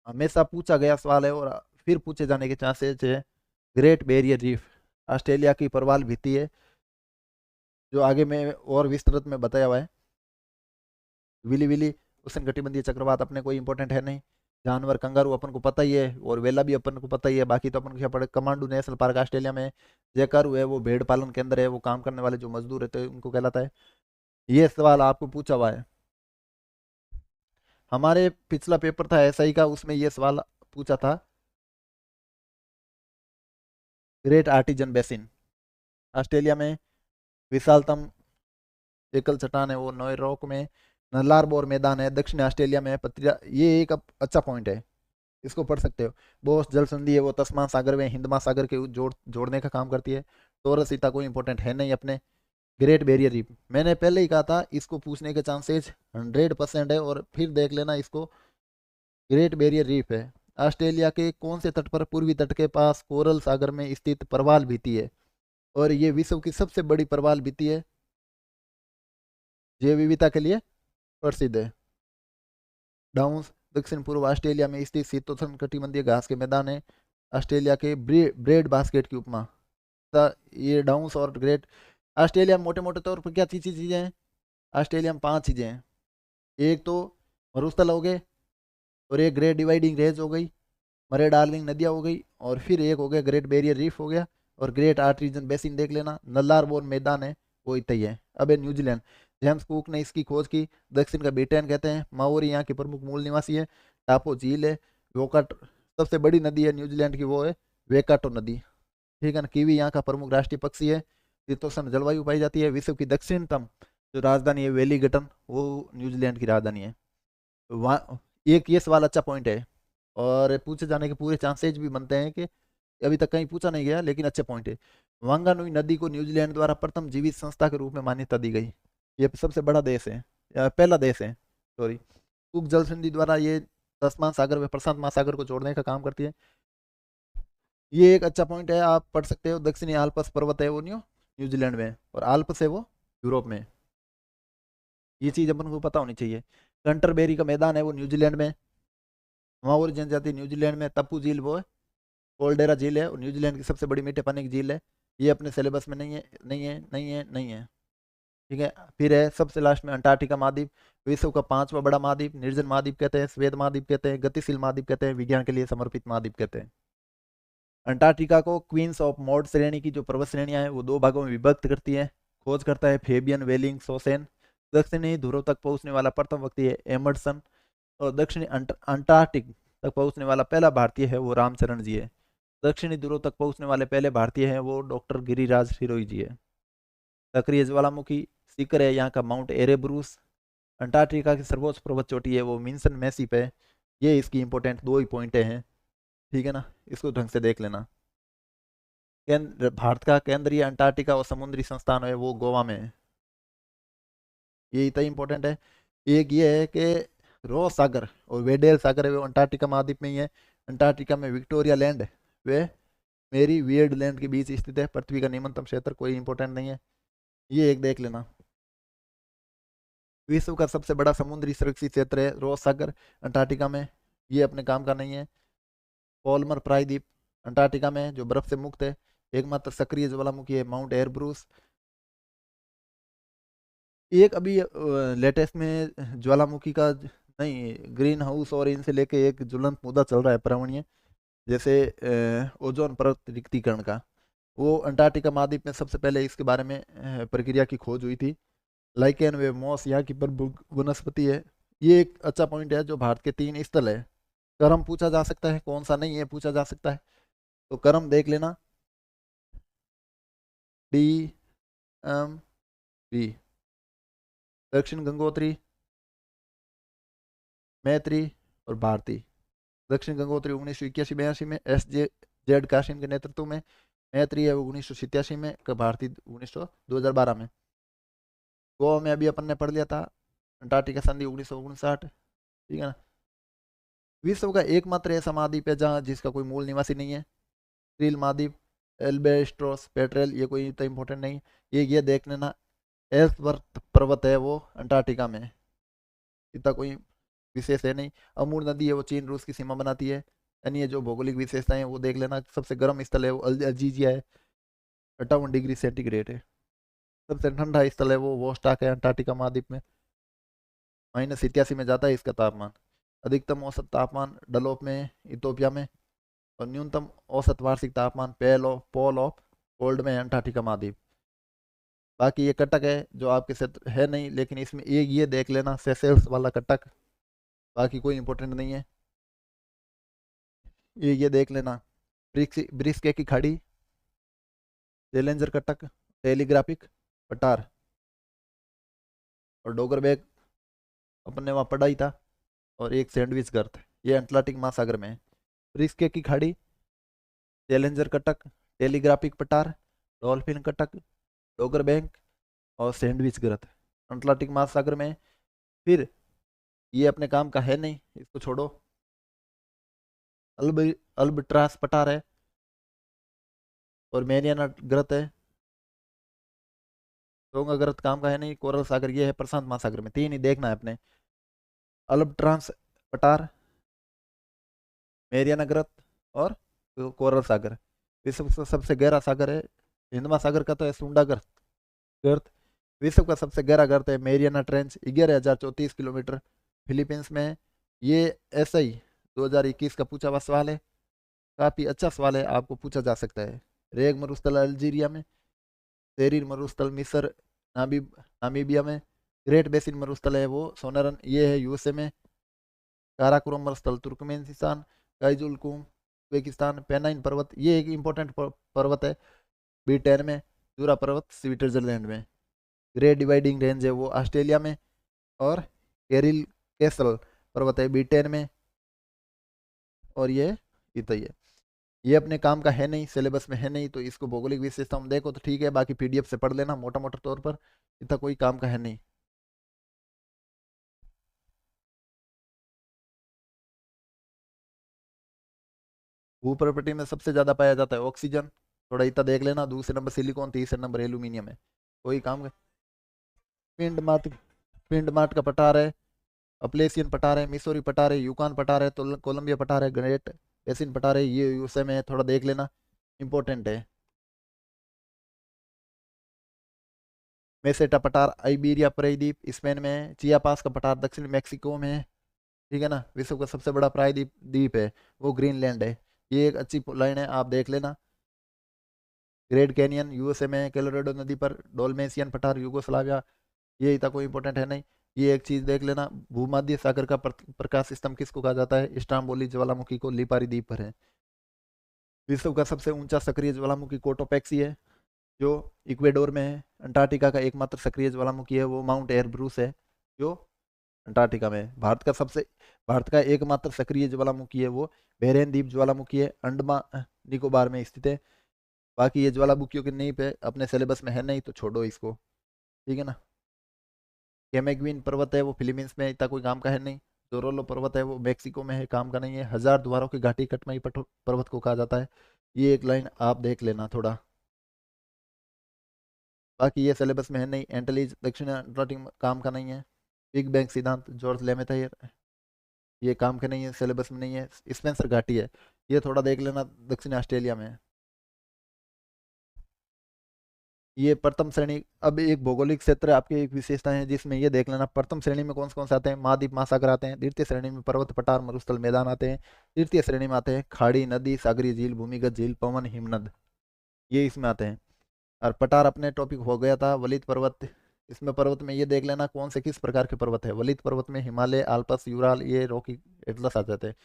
हमेशा पूछा गया सवाल है और फिर पूछे जाने के चांसेस है। ग्रेट बैरियर रीफ ऑस्ट्रेलिया की प्रवाल भित्ति है, जो आगे में और विस्तृत में बताया हुआ है। विली विली उष्णकटिबंधीय चक्रवात अपने कोई इंपॉर्टेंट है नहीं। जानवर कंगारू अपन को पता ही है, और वेला भी अपन को पता ही है। बाकी तो अपन को क्या पड़े, कमांडू नेशनल पार्क ऑस्ट्रेलिया में। जयकारू है, वो भेड़ पालन के अंदर है, वो काम करने वाले जो मजदूर रहते हैं उनको कहलाता है। ये सवाल आपको पूछा हुआ है, हमारे पिछला पेपर था SI का, उसमें ये सवाल पूछा था। ग्रेट आर्टिजन बेसिन ऑस्ट्रेलिया में, विशालतम एकल चट्टान है वो नॉयरॉक में। नल्लारबोर मैदान है दक्षिण ऑस्ट्रेलिया में। पत्रिया, ये एक अच्छा पॉइंट है, इसको पढ़ सकते हो। बोस जल संधि है, वो तस्मान सागर में हिंद महासागर के जोड़ने का काम करती है। टोरस इतना कोई इंपॉर्टेंट है नहीं अपने। ग्रेट बैरियर रीफ मैंने पहले ही कहा था, इसको पूछने के चांसेस 100% है, और फिर देख लेना इसको। ग्रेट बैरियर रीफ है ऑस्ट्रेलिया के कौन से तट पर, पूर्वी तट के पास कोरल सागर में स्थित प्रवाल भित्ति है, और ये विश्व की सबसे बड़ी प्रवाल भित्ति है, जैव विविधता के लिए प्रसिद्ध है। डाउन्स दक्षिण पूर्व ऑस्ट्रेलिया में स्थित शीतोष्ण कटिबंधीय घास के मैदान है, ऑस्ट्रेलिया के ब्रेड बास्केट की उपमा। ये डाउन्स और ग्रेट ऑस्ट्रेलिया में मोटे मोटे तौर पर क्या चीज़ें हैं, ऑस्ट्रेलिया में 5 चीज़ें हैं। एक तो मरुस्थल हो गए, और एक ग्रेट डिवाइडिंग रेंज हो गई, मरे डार्लिंग नदियाँ हो गई, और फिर एक हो गया ग्रेट बैरियर रीफ हो गया, और ग्रेट आर्ट रीजन बेसिन देख लेना, नल्लार बोर मैदान है वो इतना ही है। अब है न्यूजीलैंड, जेम्स कुक ने इसकी खोज की, दक्षिण का ब्रिटेन कहते हैं, माओरी यहाँ के प्रमुख मूल निवासी है, टापो झील है, वोकाट सबसे बड़ी नदी है न्यूजीलैंड की वो है वेकाटो नदी, ठीक है ना। कीवी यहाँ का प्रमुख राष्ट्रीय पक्षी है, शीतोष्ण जलवायु पाई जाती है, विश्व की दक्षिणतम जो राजधानी है वेलिंगटन वो न्यूजीलैंड की राजधानी है। वहाँ एक ये सवाल अच्छा पॉइंट है और पूछे जाने के पूरे चांसेज भी बनते हैं कि अभी तक कहीं पूछा नहीं गया लेकिन अच्छे पॉइंट है। वांगानुई नदी को न्यूजीलैंड द्वारा प्रथम जीवित संस्था के रूप में मान्यता दी गई, ये सबसे बड़ा देश है, पहला देश है सॉरी। कुक जल संधि द्वारा ये तस्मान सागर व प्रशांत महासागर को जोड़ने का काम करती है, ये एक अच्छा पॉइंट है, आप पढ़ सकते हो। दक्षिणी आल्प्स पर्वत है वो न्यूजीलैंड में, और आल्प्स है वो यूरोप में, ये चीज अपन को पता होनी चाहिए। कंटरबेरी का मैदान है वो न्यूजीलैंड में, माओरी जनजाति न्यूजीलैंड में, तप्पू झील वो है, कोल्डेरा झील है और न्यूजीलैंड की सबसे बड़ी मीठे पानी की झील है, ये अपने सिलेबस में नहीं है नहीं है नहीं है नहीं है, ठीक है। फिर है सबसे लास्ट में अंटार्कटिका महाद्वीप, विश्व का 5वां बड़ा महाद्वीप, निर्जन महाद्वीप कहते हैं, श्वेत महाद्वीप कहते हैं, गतिशील महाद्वीप कहते हैं, विज्ञान के लिए समर्पित महाद्वीप कहते हैं। अंटार्कटिका को क्वींस ऑफ मॉड श्रेणी की जो पर्वत श्रेणियां हैं वो 2 भागों में विभक्त करती है, खोज करता है फेबियन वेलिंग सोसेन, दक्षिणी ध्रुव तक पहुंचने वाला प्रथम व्यक्ति है एमर्सन, और दक्षिणी अंटार्कटिक तक पहुंचने वाला पहला भारतीय है वो रामचरण जी है, दक्षिणी ध्रुव तक पहुंचने वाले पहले भारतीय हैं वो डॉक्टर गिरिराज सिरोही जी है। सक्रिय ज्वालामुखी शिखर है यहाँ का माउंट एरेब्रूस, अंटार्कटिका की सर्वोच्च पर्वत चोटी है वो मिन्सन मैसिप है, ये इसकी इंपॉर्टेंट 2 ही पॉइंट हैं, ठीक है ना, इसको ढंग से देख लेना। केंद्र भारत का केंद्रीय अंटार्कटिका और समुद्री संस्थान है वो गोवा में है, ये इतना इंपॉर्टेंट है। एक ये है कि रोस सागर और वेडेल सागर है वो अंटार्कटिका महाद्वीप में ही है, अंटार्कटिका में विक्टोरिया लैंड वे मेरी वियर्ड लैंड के बीच स्थित है, पृथ्वी का निम्नतम क्षेत्र, कोई इंपॉर्टेंट नहीं है, ये एक देख लेना। विश्व का सबसे बड़ा समुद्री सुरक्षित क्षेत्र है रोस सागर अंटार्कटिका में, ये अपने काम का नहीं है। पोलमर प्रायद्वीप अंटार्कटिका में जो बर्फ से मुक्त है, एकमात्र सक्रिय ज्वालामुखी है माउंट एयरब्रूस। एक अभी लेटेस्ट में ज्वालामुखी का नहीं, ग्रीन हाउस और इनसे लेके एक ज्वलंत मुद्दा चल रहा है पर्यावरणीय, जैसे ओजोन परत रिक्तीकरण का, वो अंटार्कटिका महाद्वीप में सबसे पहले इसके बारे में प्रक्रिया की खोज हुई थी। लाइकेन वे मॉस यहाँ की प्रमुख वनस्पति है, ये एक अच्छा पॉइंट है। जो भारत के 3 स्थल है, करम पूछा जा सकता है, कौन सा नहीं है पूछा जा सकता है, तो करम देख लेना, डी एम बी, दक्षिण गंगोत्री, मैत्री और भारती। दक्षिण गंगोत्री 1981-82 में SJ कासिम के नेतृत्व में, मैत्री है वो 1987 में, भारती 2012 में। गोवा में अभी अपन ने पढ़ लिया था, अंटार्कटिका संधि 1959, ठीक है ना। विश्व का एकमात्र ऐसा महाद्वीप है जहाँ जिसका कोई मूल निवासी नहीं है, क्रील महाद्वीप, एल्बेस्ट्रोस पेट्रेल, ये कोई तो इम्पोर्टेंट नहीं, ये देख लेना। एल्सवर्थ पर्वत है वो अंटार्कटिका में, इतना कोई विशेष है नहीं। अमूर नदी है वो चीन रूस की सीमा बनाती है, अन्य जो भौगोलिक विशेषताएं हैं वो देख लेना। सबसे गर्म स्थल है वो अल्जीजिया है, 58 डिग्री सेंटीग्रेड है। सबसे ठंडा स्थल है वो वोस्टाक है अंटार्कटिका महाद्वीप में, -87 में जाता है इसका तापमान। अधिकतम औसत तापमान डलोप में इथोपिया में, और न्यूनतम औसत वार्षिक तापमान पोल ऑफ कोल्ड में अंटार्कटिका महाद्वीप। बाकी ये कटक है जो आपके क्षेत्र है नहीं, लेकिन इसमें एक ये देख लेना सेसेल्स वाला कटक, बाकी कोई इंपॉर्टेंट नहीं है। ये देख लेना ब्रिस्के की खाड़ी, चैलेंजर कटक, टेलीग्राफिक पटार और डोगरबैग अपन ने वहाँ पढ़ा ही था, और एक सैंडविच गर्त, ये अटलांटिक महासागर में है। ब्रिस्के की खाड़ी, चैलेंजर कटक, टेलीग्राफिक पटार, डॉल्फिन कटक, डोगर बैंक और सैंडविच गर्त अटलांटिक महासागर में। फिर ये अपने काम का है नहीं, इसको छोड़ो। अल्बट्रास पटार है और मेरियाना ग्रत है, टोंगा ग्रत काम का है नहीं। कोरल सागर ये है प्रशांत महासागर में, 3 ही देखना है अपने, अल्बट्रांस पटार, मेरियाना ग्रत और कोरल सागर। विश्व का सबसे गहरा सागर है हिंद महासागर का तो है सुंडा गर्त। विश्व का सबसे गहरा गर्त है मेरियाना ट्रेंच, 11,034 किलोमीटर, फिलीपींस में है। ये SI 2021 का पूछा हुआ सवाल है, काफ़ी अच्छा सवाल है, आपको पूछा जा सकता है। रेग मरुस्थल अल्जीरिया में, तेरीर मरुस्थल मिस्र नामीबिया में, ग्रेट बेसिन मरुस्थल है वो सोनारन ये है यूएसए में, काराकोरम मरुस्थल तुर्कमेनिस्तान, काइजुलकुम उज्बेकिस्तान, पेनाइन पर्वत ये एक इम्पोर्टेंट पर्वत है B10 में, जूरा पर्वत स्विट्जरलैंड में, ग्रेट डिवाइडिंग रेंज है वो ऑस्ट्रेलिया में, और केरिल कैसल पर्वत है B10 में, और ये इतना ही है। ये अपने काम का है नहीं, सिलेबस में है नहीं, तो इसको भौगोलिक विशेषता में देखो तो ठीक है, बाकी पीडीएफ से पढ़ लेना मोटा मोटा तौर पर, इतना कोई काम का है नहीं। भू प्रॉपर्टी में सबसे ज्यादा पाया जाता है ऑक्सीजन, थोड़ा इतना देख लेना, दूसरे नंबर सिलिकॉन, तीसरे नंबर एल्यूमिनियम है, कोई काम का। पिंड मात पिंड माट का पठार है, अपलेसियन पठार है, मिसोरी पठार है, यूकान पठार है, तो कोलंबिया पठार है, ग्रेट बेसिन पठार है, ये यूएसए में है, थोड़ा देख लेना, इंपॉर्टेंट है। मेसेटा पठार आइबेरिया प्रायद्वीप स्पेन में है, चियापास का पठार दक्षिण मैक्सिको में है, ठीक है ना, विश्व का सबसे बड़ा प्रायद्वीप द्वीप है वो ग्रीनलैंड है, ये एक अच्छी लाइन है, आप देख लेना। ग्रेट कैनियन यूएसए में है, कोलोराडो नदी पर, डोलमेशियन पठार यूगोस्लाविया, ये इतना कोई इंपॉर्टेंट है नहीं। ये एक चीज देख लेना, भूमध्य सागर का प्रकाश स्तंभ किसको कहा जाता है, इस्तांबुली ज्वालामुखी को लिपारी द्वीप पर है। विश्व का सबसे ऊंचा सक्रिय ज्वालामुखी कोटोपैक्सी है जो इक्वेडोर में है। अंटार्कटिका का एकमात्र सक्रिय ज्वालामुखी है वो माउंट एरब्रूस है जो अंटार्कटिका में है। भारत का एकमात्र सक्रिय ज्वालामुखी है वो बेरेन द्वीप ज्वालामुखी है, अंडमान निकोबार में स्थित है। बाकी ये ज्वालामुखियों के नहीं पे अपने सिलेबस में है नहीं, तो छोड़ो इसको, ठीक है ना। कैमेगुइन पर्वत है वो फिलीपींस में, इतना कोई काम का है नहीं। जोरोलो पर्वत है वो मेक्सिको में है, काम का नहीं है। हजार द्वारों की घाटी कटमाई पर्वत को कहा जाता है, ये एक लाइन आप देख लेना थोड़ा। बाकी ये सिलेबस में है नहीं। एंटलीज दक्षिण अटलांटिक में काम का नहीं है। बिग बैंग सिद्धांत जॉर्ज लेमेथायर, ये काम का नहीं है, सिलेबस में नहीं है। स्पेंसर घाटी है, ये थोड़ा देख लेना, दक्षिण ऑस्ट्रेलिया में है। ये प्रथम श्रेणी, अब एक भौगोलिक क्षेत्र आपकी एक विशेषता है जिसमें ये देख लेना, प्रथम श्रेणी में कौन से आते हैं, महाद्वीप महासागर आते हैं। द्वितीय श्रेणी में पर्वत पठार मरुस्थल मैदान आते हैं। तृतीय श्रेणी में आते हैं खाड़ी नदी सागरीय झील भूमिगत झील पवन हिमनद, ये इसमें आते हैं। और पठार अपने टॉपिक हो गया था। वलित पर्वत, इसमें पर्वत में ये देख लेना कौन से किस प्रकार के पर्वत है। वलित पर्वत में हिमालय आल्पस यूराल ये रॉकी एटलस आ जाते हैं।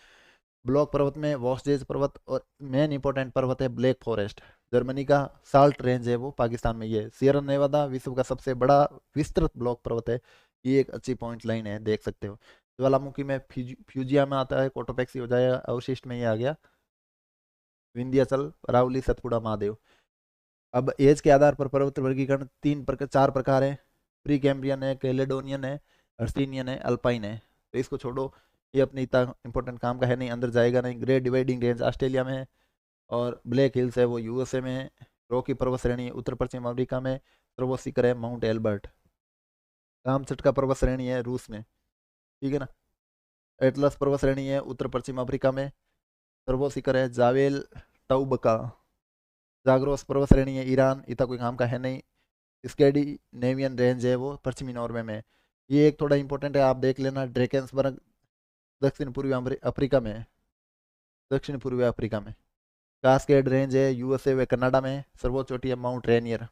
ब्लॉक पर्वत में वॉस्जेज पर्वत, और मेन इंपॉर्टेंट पर्वत है ब्लैक फॉरेस्ट, जर्मनी का। साल्ट रेंज है वो पाकिस्तान में। ये सियरा नेवादा विश्व का सबसे बड़ा विस्तृत ब्लॉक पर्वत है, ये एक अच्छी पॉइंट लाइन है, देख सकते हो। ज्वालामुखी में फ्यूजिया में आता है, कोटोपैक्सी हो जाएगा। अवशिष्ट में ये आ गया विंध्याचल अरावली सतपुड़ा महादेव। अब एज के आधार पर पर्वत वर्गीकरण चार प्रकार है। प्री कैम्ब्रियन है, कैलेडोनियन है, हर्सिनियन है, अल्पाइन है, तो इसको छोड़ो, ये अपनी इतना इंपॉर्टेंट काम का है नहीं, अंदर जाएगा नहीं। ग्रेट डिवाइडिंग रेंज ऑस्ट्रेलिया में है, और ब्लैक हिल्स है वो यूएसए में है। रॉकी पर्वत श्रेणी उत्तर पश्चिम अमेरिका में। सर्वोच्च है माउंट एल्बर्ट। रामचट पर्वत श्रेणी है रूस में, ठीक है ना। एटलस पर्वत श्रेणी है उत्तर पश्चिम अफ्रीका में। सर्वोच्च है जावेल टाउबका। जाग्रोस पर्वत श्रेणी है ईरान, इतना कोई काम का है नहीं। स्कैंडिनेवियन रेंज है वो पश्चिमी नॉर्वे में। ये एक थोड़ा इंपॉर्टेंट है, आप देख लेना। ड्रेकेंसबर्ग दक्षिण पूर्वी अफ्रीका में है, दक्षिण पूर्वी अफ्रीका में। कास्केड रेंज है यूएसए व कनाडा में। सर्वोच्च चोटी है माउंट रेनियर,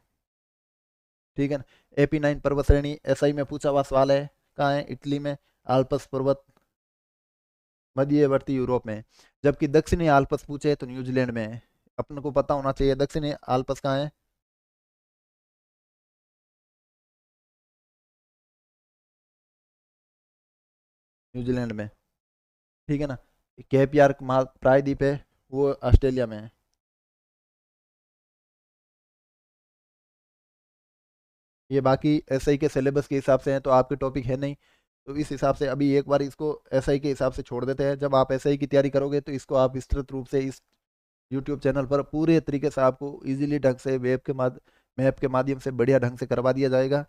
ठीक है ना। AP9 पर्वत श्रेणी एसआई में पूछा हुआ सवाल है, कहाँ है, इटली में। आल्पस पर्वत मध्यवर्ती यूरोप में है। जबकि दक्षिणी आल्पस पूछे तो न्यूजीलैंड में है। अपन को पता होना चाहिए दक्षिणी आल्पस कहाँ है, न्यूजीलैंड में, ठीक है ना। केप यार्क प्रायद्वीप है वो ऑस्ट्रेलिया में है। ये बाकी एसआई के सिलेबस के हिसाब से है, तो आपके टॉपिक है नहीं, तो इस हिसाब से अभी एक बार इसको एसआई के हिसाब से छोड़ देते हैं। जब आप एसआई की तैयारी करोगे तो इसको आप विस्तृत रूप से इस यूट्यूब चैनल पर पूरे तरीके से आपको इजीली ढंग से मैप के माध्यम से बढ़िया ढंग से करवा दिया जाएगा।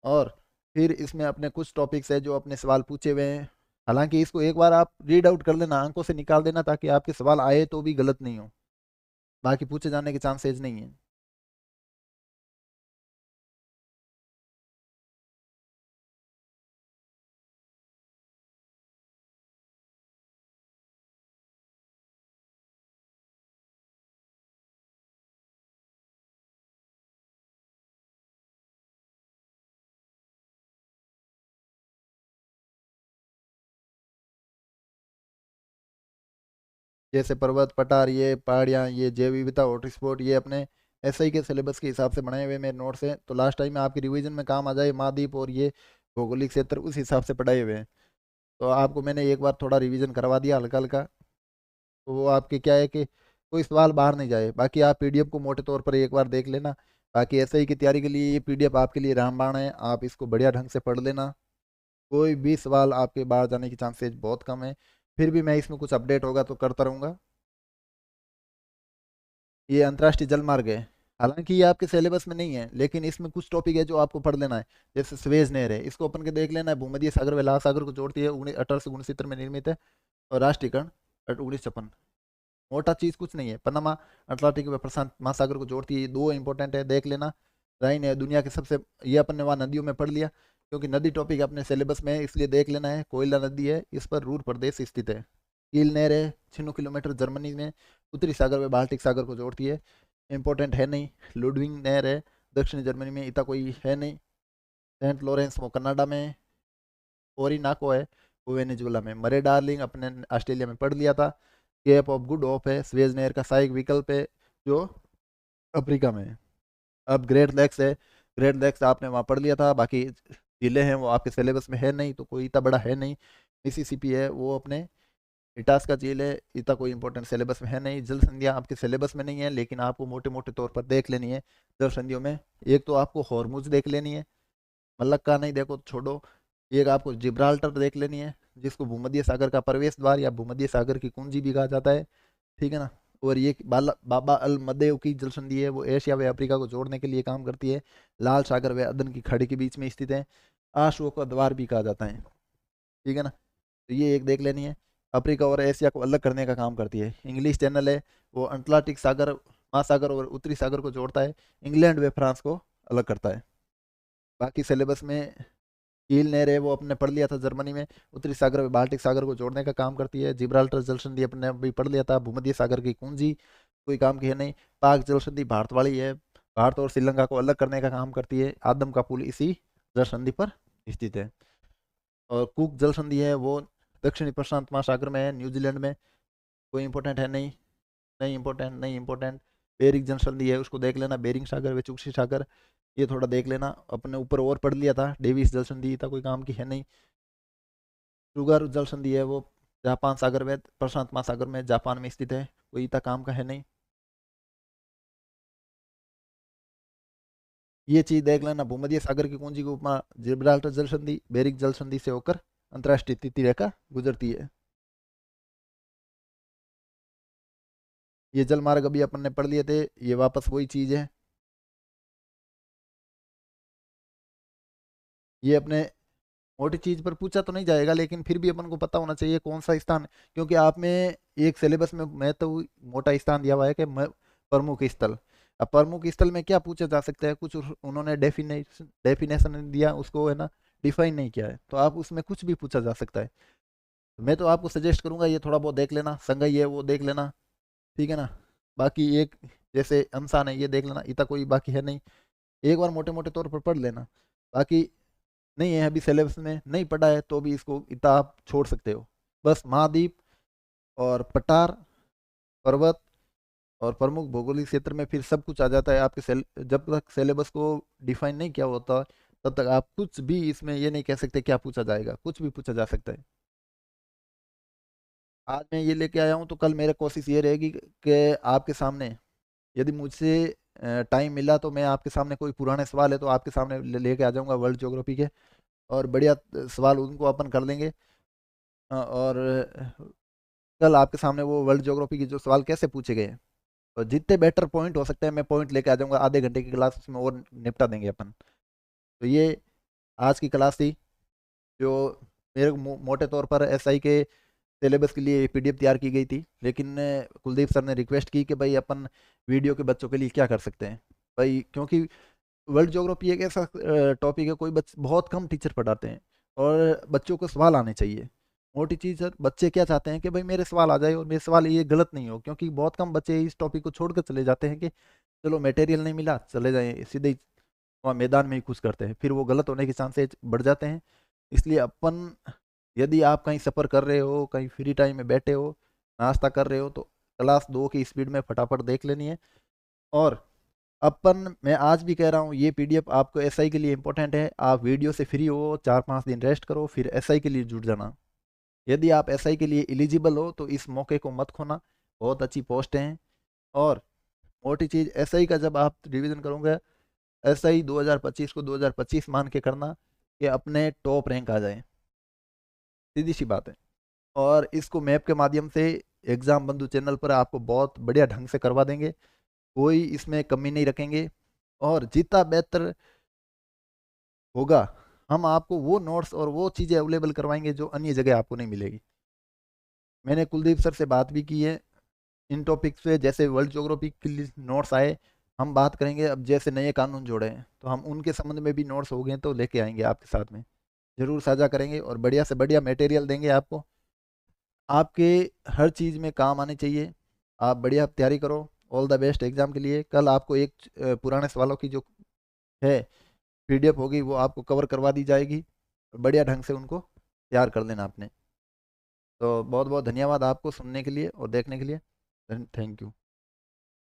और फिर इसमें अपने कुछ टॉपिक्स है जो अपने सवाल पूछे हुए हैं, हालांकि इसको एक बार आप रीड आउट कर लेना, अंकों से निकाल देना, ताकि आपके सवाल आए तो भी गलत नहीं हो, बाकी पूछे जाने के चांसेज नहीं है। जैसे पर्वत पठार, ये पहाड़ियाँ, ये जैव विविधता, हॉटस्पॉट, ये अपने एसआई के सिलेबस के हिसाब से बनाए हुए मेरे नोट्स हैं। तो लास्ट टाइम में आपकी रिवीजन में काम आ जाए महाद्वीप और ये भौगोलिक क्षेत्र उस हिसाब से पढ़ाए हुए हैं। तो आपको मैंने एक बार थोड़ा रिवीजन करवा दिया हल्का हल्का। तो वो आपके क्या है कि कोई सवाल बाहर नहीं जाए। बाकी आप पीडीएफ को मोटे तौर पर एक बार देख लेना। बाकी एसआई की तैयारी के लिए ये पीडीएफ आपके लिए रामबाण है, आप इसको बढ़िया ढंग से पढ़ लेना। कोई भी सवाल आपके बाहर जाने की चांसेस बहुत कम है। फिर भी मैं इसमें कुछ अपडेट होगा तो करता रहूँगा। ये अंतर्राष्ट्रीय जल मार्ग है। हालांकि ये आपके सिलेबस में नहीं है, लेकिन इसमें कुछ टॉपिक है जो आपको पढ़ लेना है। जैसे स्वेज नहर है, इसको अपन के देख लेना है। भूमध्य सागर व लाल सागर को जोड़ती है, 1869 में निर्मित है। और राष्ट्रीयकरण 1956। मोटा चीज कुछ नहीं है। पनामा अटलांटिक व प्रशांत महासागर को जोड़ती है, ये दो इंपॉर्टेंट है, देख लेना। राइन है दुनिया के सबसे, ये अपन ने वहाँ नदियों में पढ़ लिया, क्योंकि नदी टॉपिक अपने सिलेबस में है इसलिए देख लेना है। कोयला नदी है, इस पर रूर प्रदेश स्थित है। कील नहर है, 6 किलोमीटर, जर्मनी में उत्तरी सागर व बाल्टिक सागर को जोड़ती है, इंपॉर्टेंट है नहीं। लुडविंग नहर है, दक्षिणी जर्मनी में, इतना कोई है नहीं। सेंट लॉरेंस वो कनाडा में। ओरिनाको है वो वेनेजुएला में। मरे डार्लिंग अपने ऑस्ट्रेलिया में पढ़ लिया था। केप ऑफ गुड होप है, स्वेज नहर का सहायक विकल्प है, जो अफ्रीका में है। अब ग्रेट लेक्स है, ग्रेट लेक्स आपने वहाँ पढ़ लिया था। बाकी जिले हैं वो आपके सिलेबस में है नहीं, तो कोई इतना बड़ा है नहीं। मिसिसिपी है वो अपने इटास का झील है, इतना कोई इंपॉर्टेंट सिलेबस में है नहीं। जल संधियाँ आपके सिलेबस में नहीं है, लेकिन आपको मोटे मोटे तौर पर देख लेनी है। जल संधियों में एक तो आपको हॉर्मुज देख लेनी है, मलक्का नहीं देखो छोड़ो। एक आपको जिब्राल्टर देख लेनी है, जिसको भूमध्य सागर का प्रवेश द्वार या भूमध्य सागर की कुंजी भी कहा जाता है, ठीक है ना। और ये बाबा अल मदेव की जल संधि है, वो एशिया व अफ्रीका को जोड़ने के लिए काम करती है। लाल सागर व अदन की खाड़ी के बीच में स्थित है। अशोक का द्वार भी कहा जाता है, ठीक है ना। तो ये एक देख लेनी है। अफ्रीका और एशिया को अलग करने का काम करती है। इंग्लिश चैनल है, वो अटलांटिक सागर, महासागर और उत्तरी सागर को जोड़ता है। इंग्लैंड व फ्रांस को अलग करता है। बाकी सिलेबस में कील नहर है, वो अपने पढ़ लिया था जर्मनी में। उत्तरी सागर व बाल्टिक सागर को जोड़ने का काम करती है। जिब्राल्टर जल संधि अपने भी पढ़ लिया था। भूमध्य सागर की कुंजी कोई काम की है नहीं। पाक जल संधि भारत वाली है, भारत और श्रीलंका को अलग करने का काम करती है। आदम का पुल इसी जल संधि पर स्थित है। और कुक जल संधि है, वो दक्षिणी प्रशांत महासागर में है, न्यूजीलैंड में। कोई इंपॉर्टेंट है नहीं, नहीं इंपॉर्टेंट, नहीं इंपॉर्टेंट। बेरिंग जल संधि है, उसको देख लेना। बेरिंग सागर व चुक्शी सागर, ये थोड़ा देख लेना। अपने ऊपर और पढ़ लिया था। डेविस जल संधि था, कोई काम की है नहीं। शुगर जल संधि है, वो जापान सागर में, प्रशांत महासागर में, जापान में स्थित है, कोई इतना काम का है नहीं। ये चीज देख लेना। भूमध्य सागर की कुंजी के उपमा जिब्राल्टर जल संधि, बेरिंग जल संधि से होकर अंतर्राष्ट्रीय तटीय रेखा गुजरती है। ये जल मार्ग अभी अपन ने पढ़ लिए थे, ये वापस वही चीज है। ये अपने मोटी चीज पर पूछा तो नहीं जाएगा, लेकिन फिर भी अपन को पता होना चाहिए कौन सा स्थान। क्योंकि आप में एक सिलेबस में मैं तो मोटा स्थान दिया हुआ है कि प्रमुख स्थल। अब प्रमुख स्थल में क्या पूछा जा सकता है, कुछ उन्होंने डेफिनेशन दिया, उसको है ना डिफाइन नहीं किया है, तो आप उसमें कुछ भी पूछा जा सकता है। मैं तो आपको सजेस्ट करूंगा ये थोड़ा बहुत देख लेना। संगई है वो देख लेना, ठीक है ना। बाकी एक जैसे अमसान है, ये देख लेना, इतना कोई बाकी है नहीं। एक बार मोटे मोटे तौर पर पढ़ लेना। बाकी नहीं है अभी सिलेबस में नहीं पढ़ा है तो भी इसको इतना आप छोड़ सकते हो। बस महाद्वीप और पठार, पर्वत और प्रमुख भौगोलिक क्षेत्र में फिर सब कुछ आ जाता है आपके जब तक सिलेबस को डिफाइन नहीं किया होता तब तक आप कुछ भी इसमें ये नहीं कह सकते क्या पूछा जाएगा, कुछ भी पूछा जा सकता है। आज मैं ये लेके आया हूँ, तो कल मेरा कोशिश ये रहेगी कि आपके सामने यदि मुझसे टाइम मिला तो मैं आपके सामने कोई पुराने सवाल है तो आपके सामने लेके आ जाऊंगा वर्ल्ड ज्योग्राफी के। और बढ़िया सवाल उनको अपन कर लेंगे। और कल आपके सामने वो वर्ल्ड ज्योग्राफी की जो सवाल कैसे पूछे गए हैं, और जितने बेटर पॉइंट हो सकते हैं मैं पॉइंट लेके आ जाऊंगा। आधे घंटे की क्लास उसमें और निपटा देंगे अपन। तो ये आज की क्लास थी, जो मेरे को मोटे तौर पर एसआई के सिलेबस के लिए पीडीएफ तैयार की गई थी। लेकिन कुलदीप सर ने रिक्वेस्ट की कि भाई अपन वीडियो के बच्चों के लिए क्या कर सकते हैं भाई, क्योंकि वर्ल्ड ज्योग्राफी एक ऐसा टॉपिक है, कोई बहुत कम टीचर पढ़ाते हैं और बच्चों को सवाल आने चाहिए। मोटी चीज सर, बच्चे क्या चाहते हैं कि भाई मेरे सवाल आ जाए और मेरे सवाल ये गलत नहीं हो, क्योंकि बहुत कम बच्चे इस टॉपिक को छोड़कर चले जाते हैं कि चलो मटेरियल नहीं मिला चले जाए, सीधे ही वहाँ मैदान में ही कुछ करते हैं, फिर वो गलत होने के चांसेस बढ़ जाते हैं। इसलिए अपन, यदि आप कहीं सफ़र कर रहे हो, कहीं फ्री टाइम में बैठे हो, नाश्ता कर रहे हो तो क्लास 2 की स्पीड में फटाफट देख लेनी है। और मैं आज भी कह रहा हूँ, ये पीडीएफ आपको एसआई के लिए इंपॉर्टेंट है। आप वीडियो से फ्री हो, 4-5 दिन रेस्ट करो, फिर एसआई के लिए जुट जाना। यदि आप एसआई के लिए एलिजिबल हो तो इस मौके को मत खोना, बहुत अच्छी पोस्ट हैं। और मोटी चीज़, एसआई का जब आप रिवीजन करोगे, एसआई 2025 को 2025 मान के करना कि अपने टॉप रैंक आ जाए, सीधी सी बात है। और इसको मैप के माध्यम से एग्जाम बंधु चैनल पर आपको बहुत बढ़िया ढंग से करवा देंगे, कोई इसमें कमी नहीं रखेंगे। और जितना बेहतर होगा, हम आपको वो नोट्स और वो चीज़ें अवेलेबल करवाएंगे जो अन्य जगह आपको नहीं मिलेगी। मैंने कुलदीप सर से बात भी की है इन टॉपिक्स पे, जैसे वर्ल्ड ज्योग्राफी के नोट्स आए हम बात करेंगे। अब जैसे नए कानून जोड़े हैं तो हम उनके संबंध में भी नोट्स हो गए तो लेके आएंगे आपके साथ में, जरूर साझा करेंगे और बढ़िया से बढ़िया मटेरियल देंगे आपको, आपके हर चीज़ में काम आने चाहिए। आप बढ़िया तैयारी करो, ऑल द बेस्ट एग्जाम के लिए। कल आपको एक पुराने सवालों की जो है पीडीएफ होगी वो आपको कवर करवा दी जाएगी, बढ़िया ढंग से उनको तैयार कर लेना आपने। तो बहुत बहुत धन्यवाद आपको सुनने के लिए और देखने के लिए। Thank you.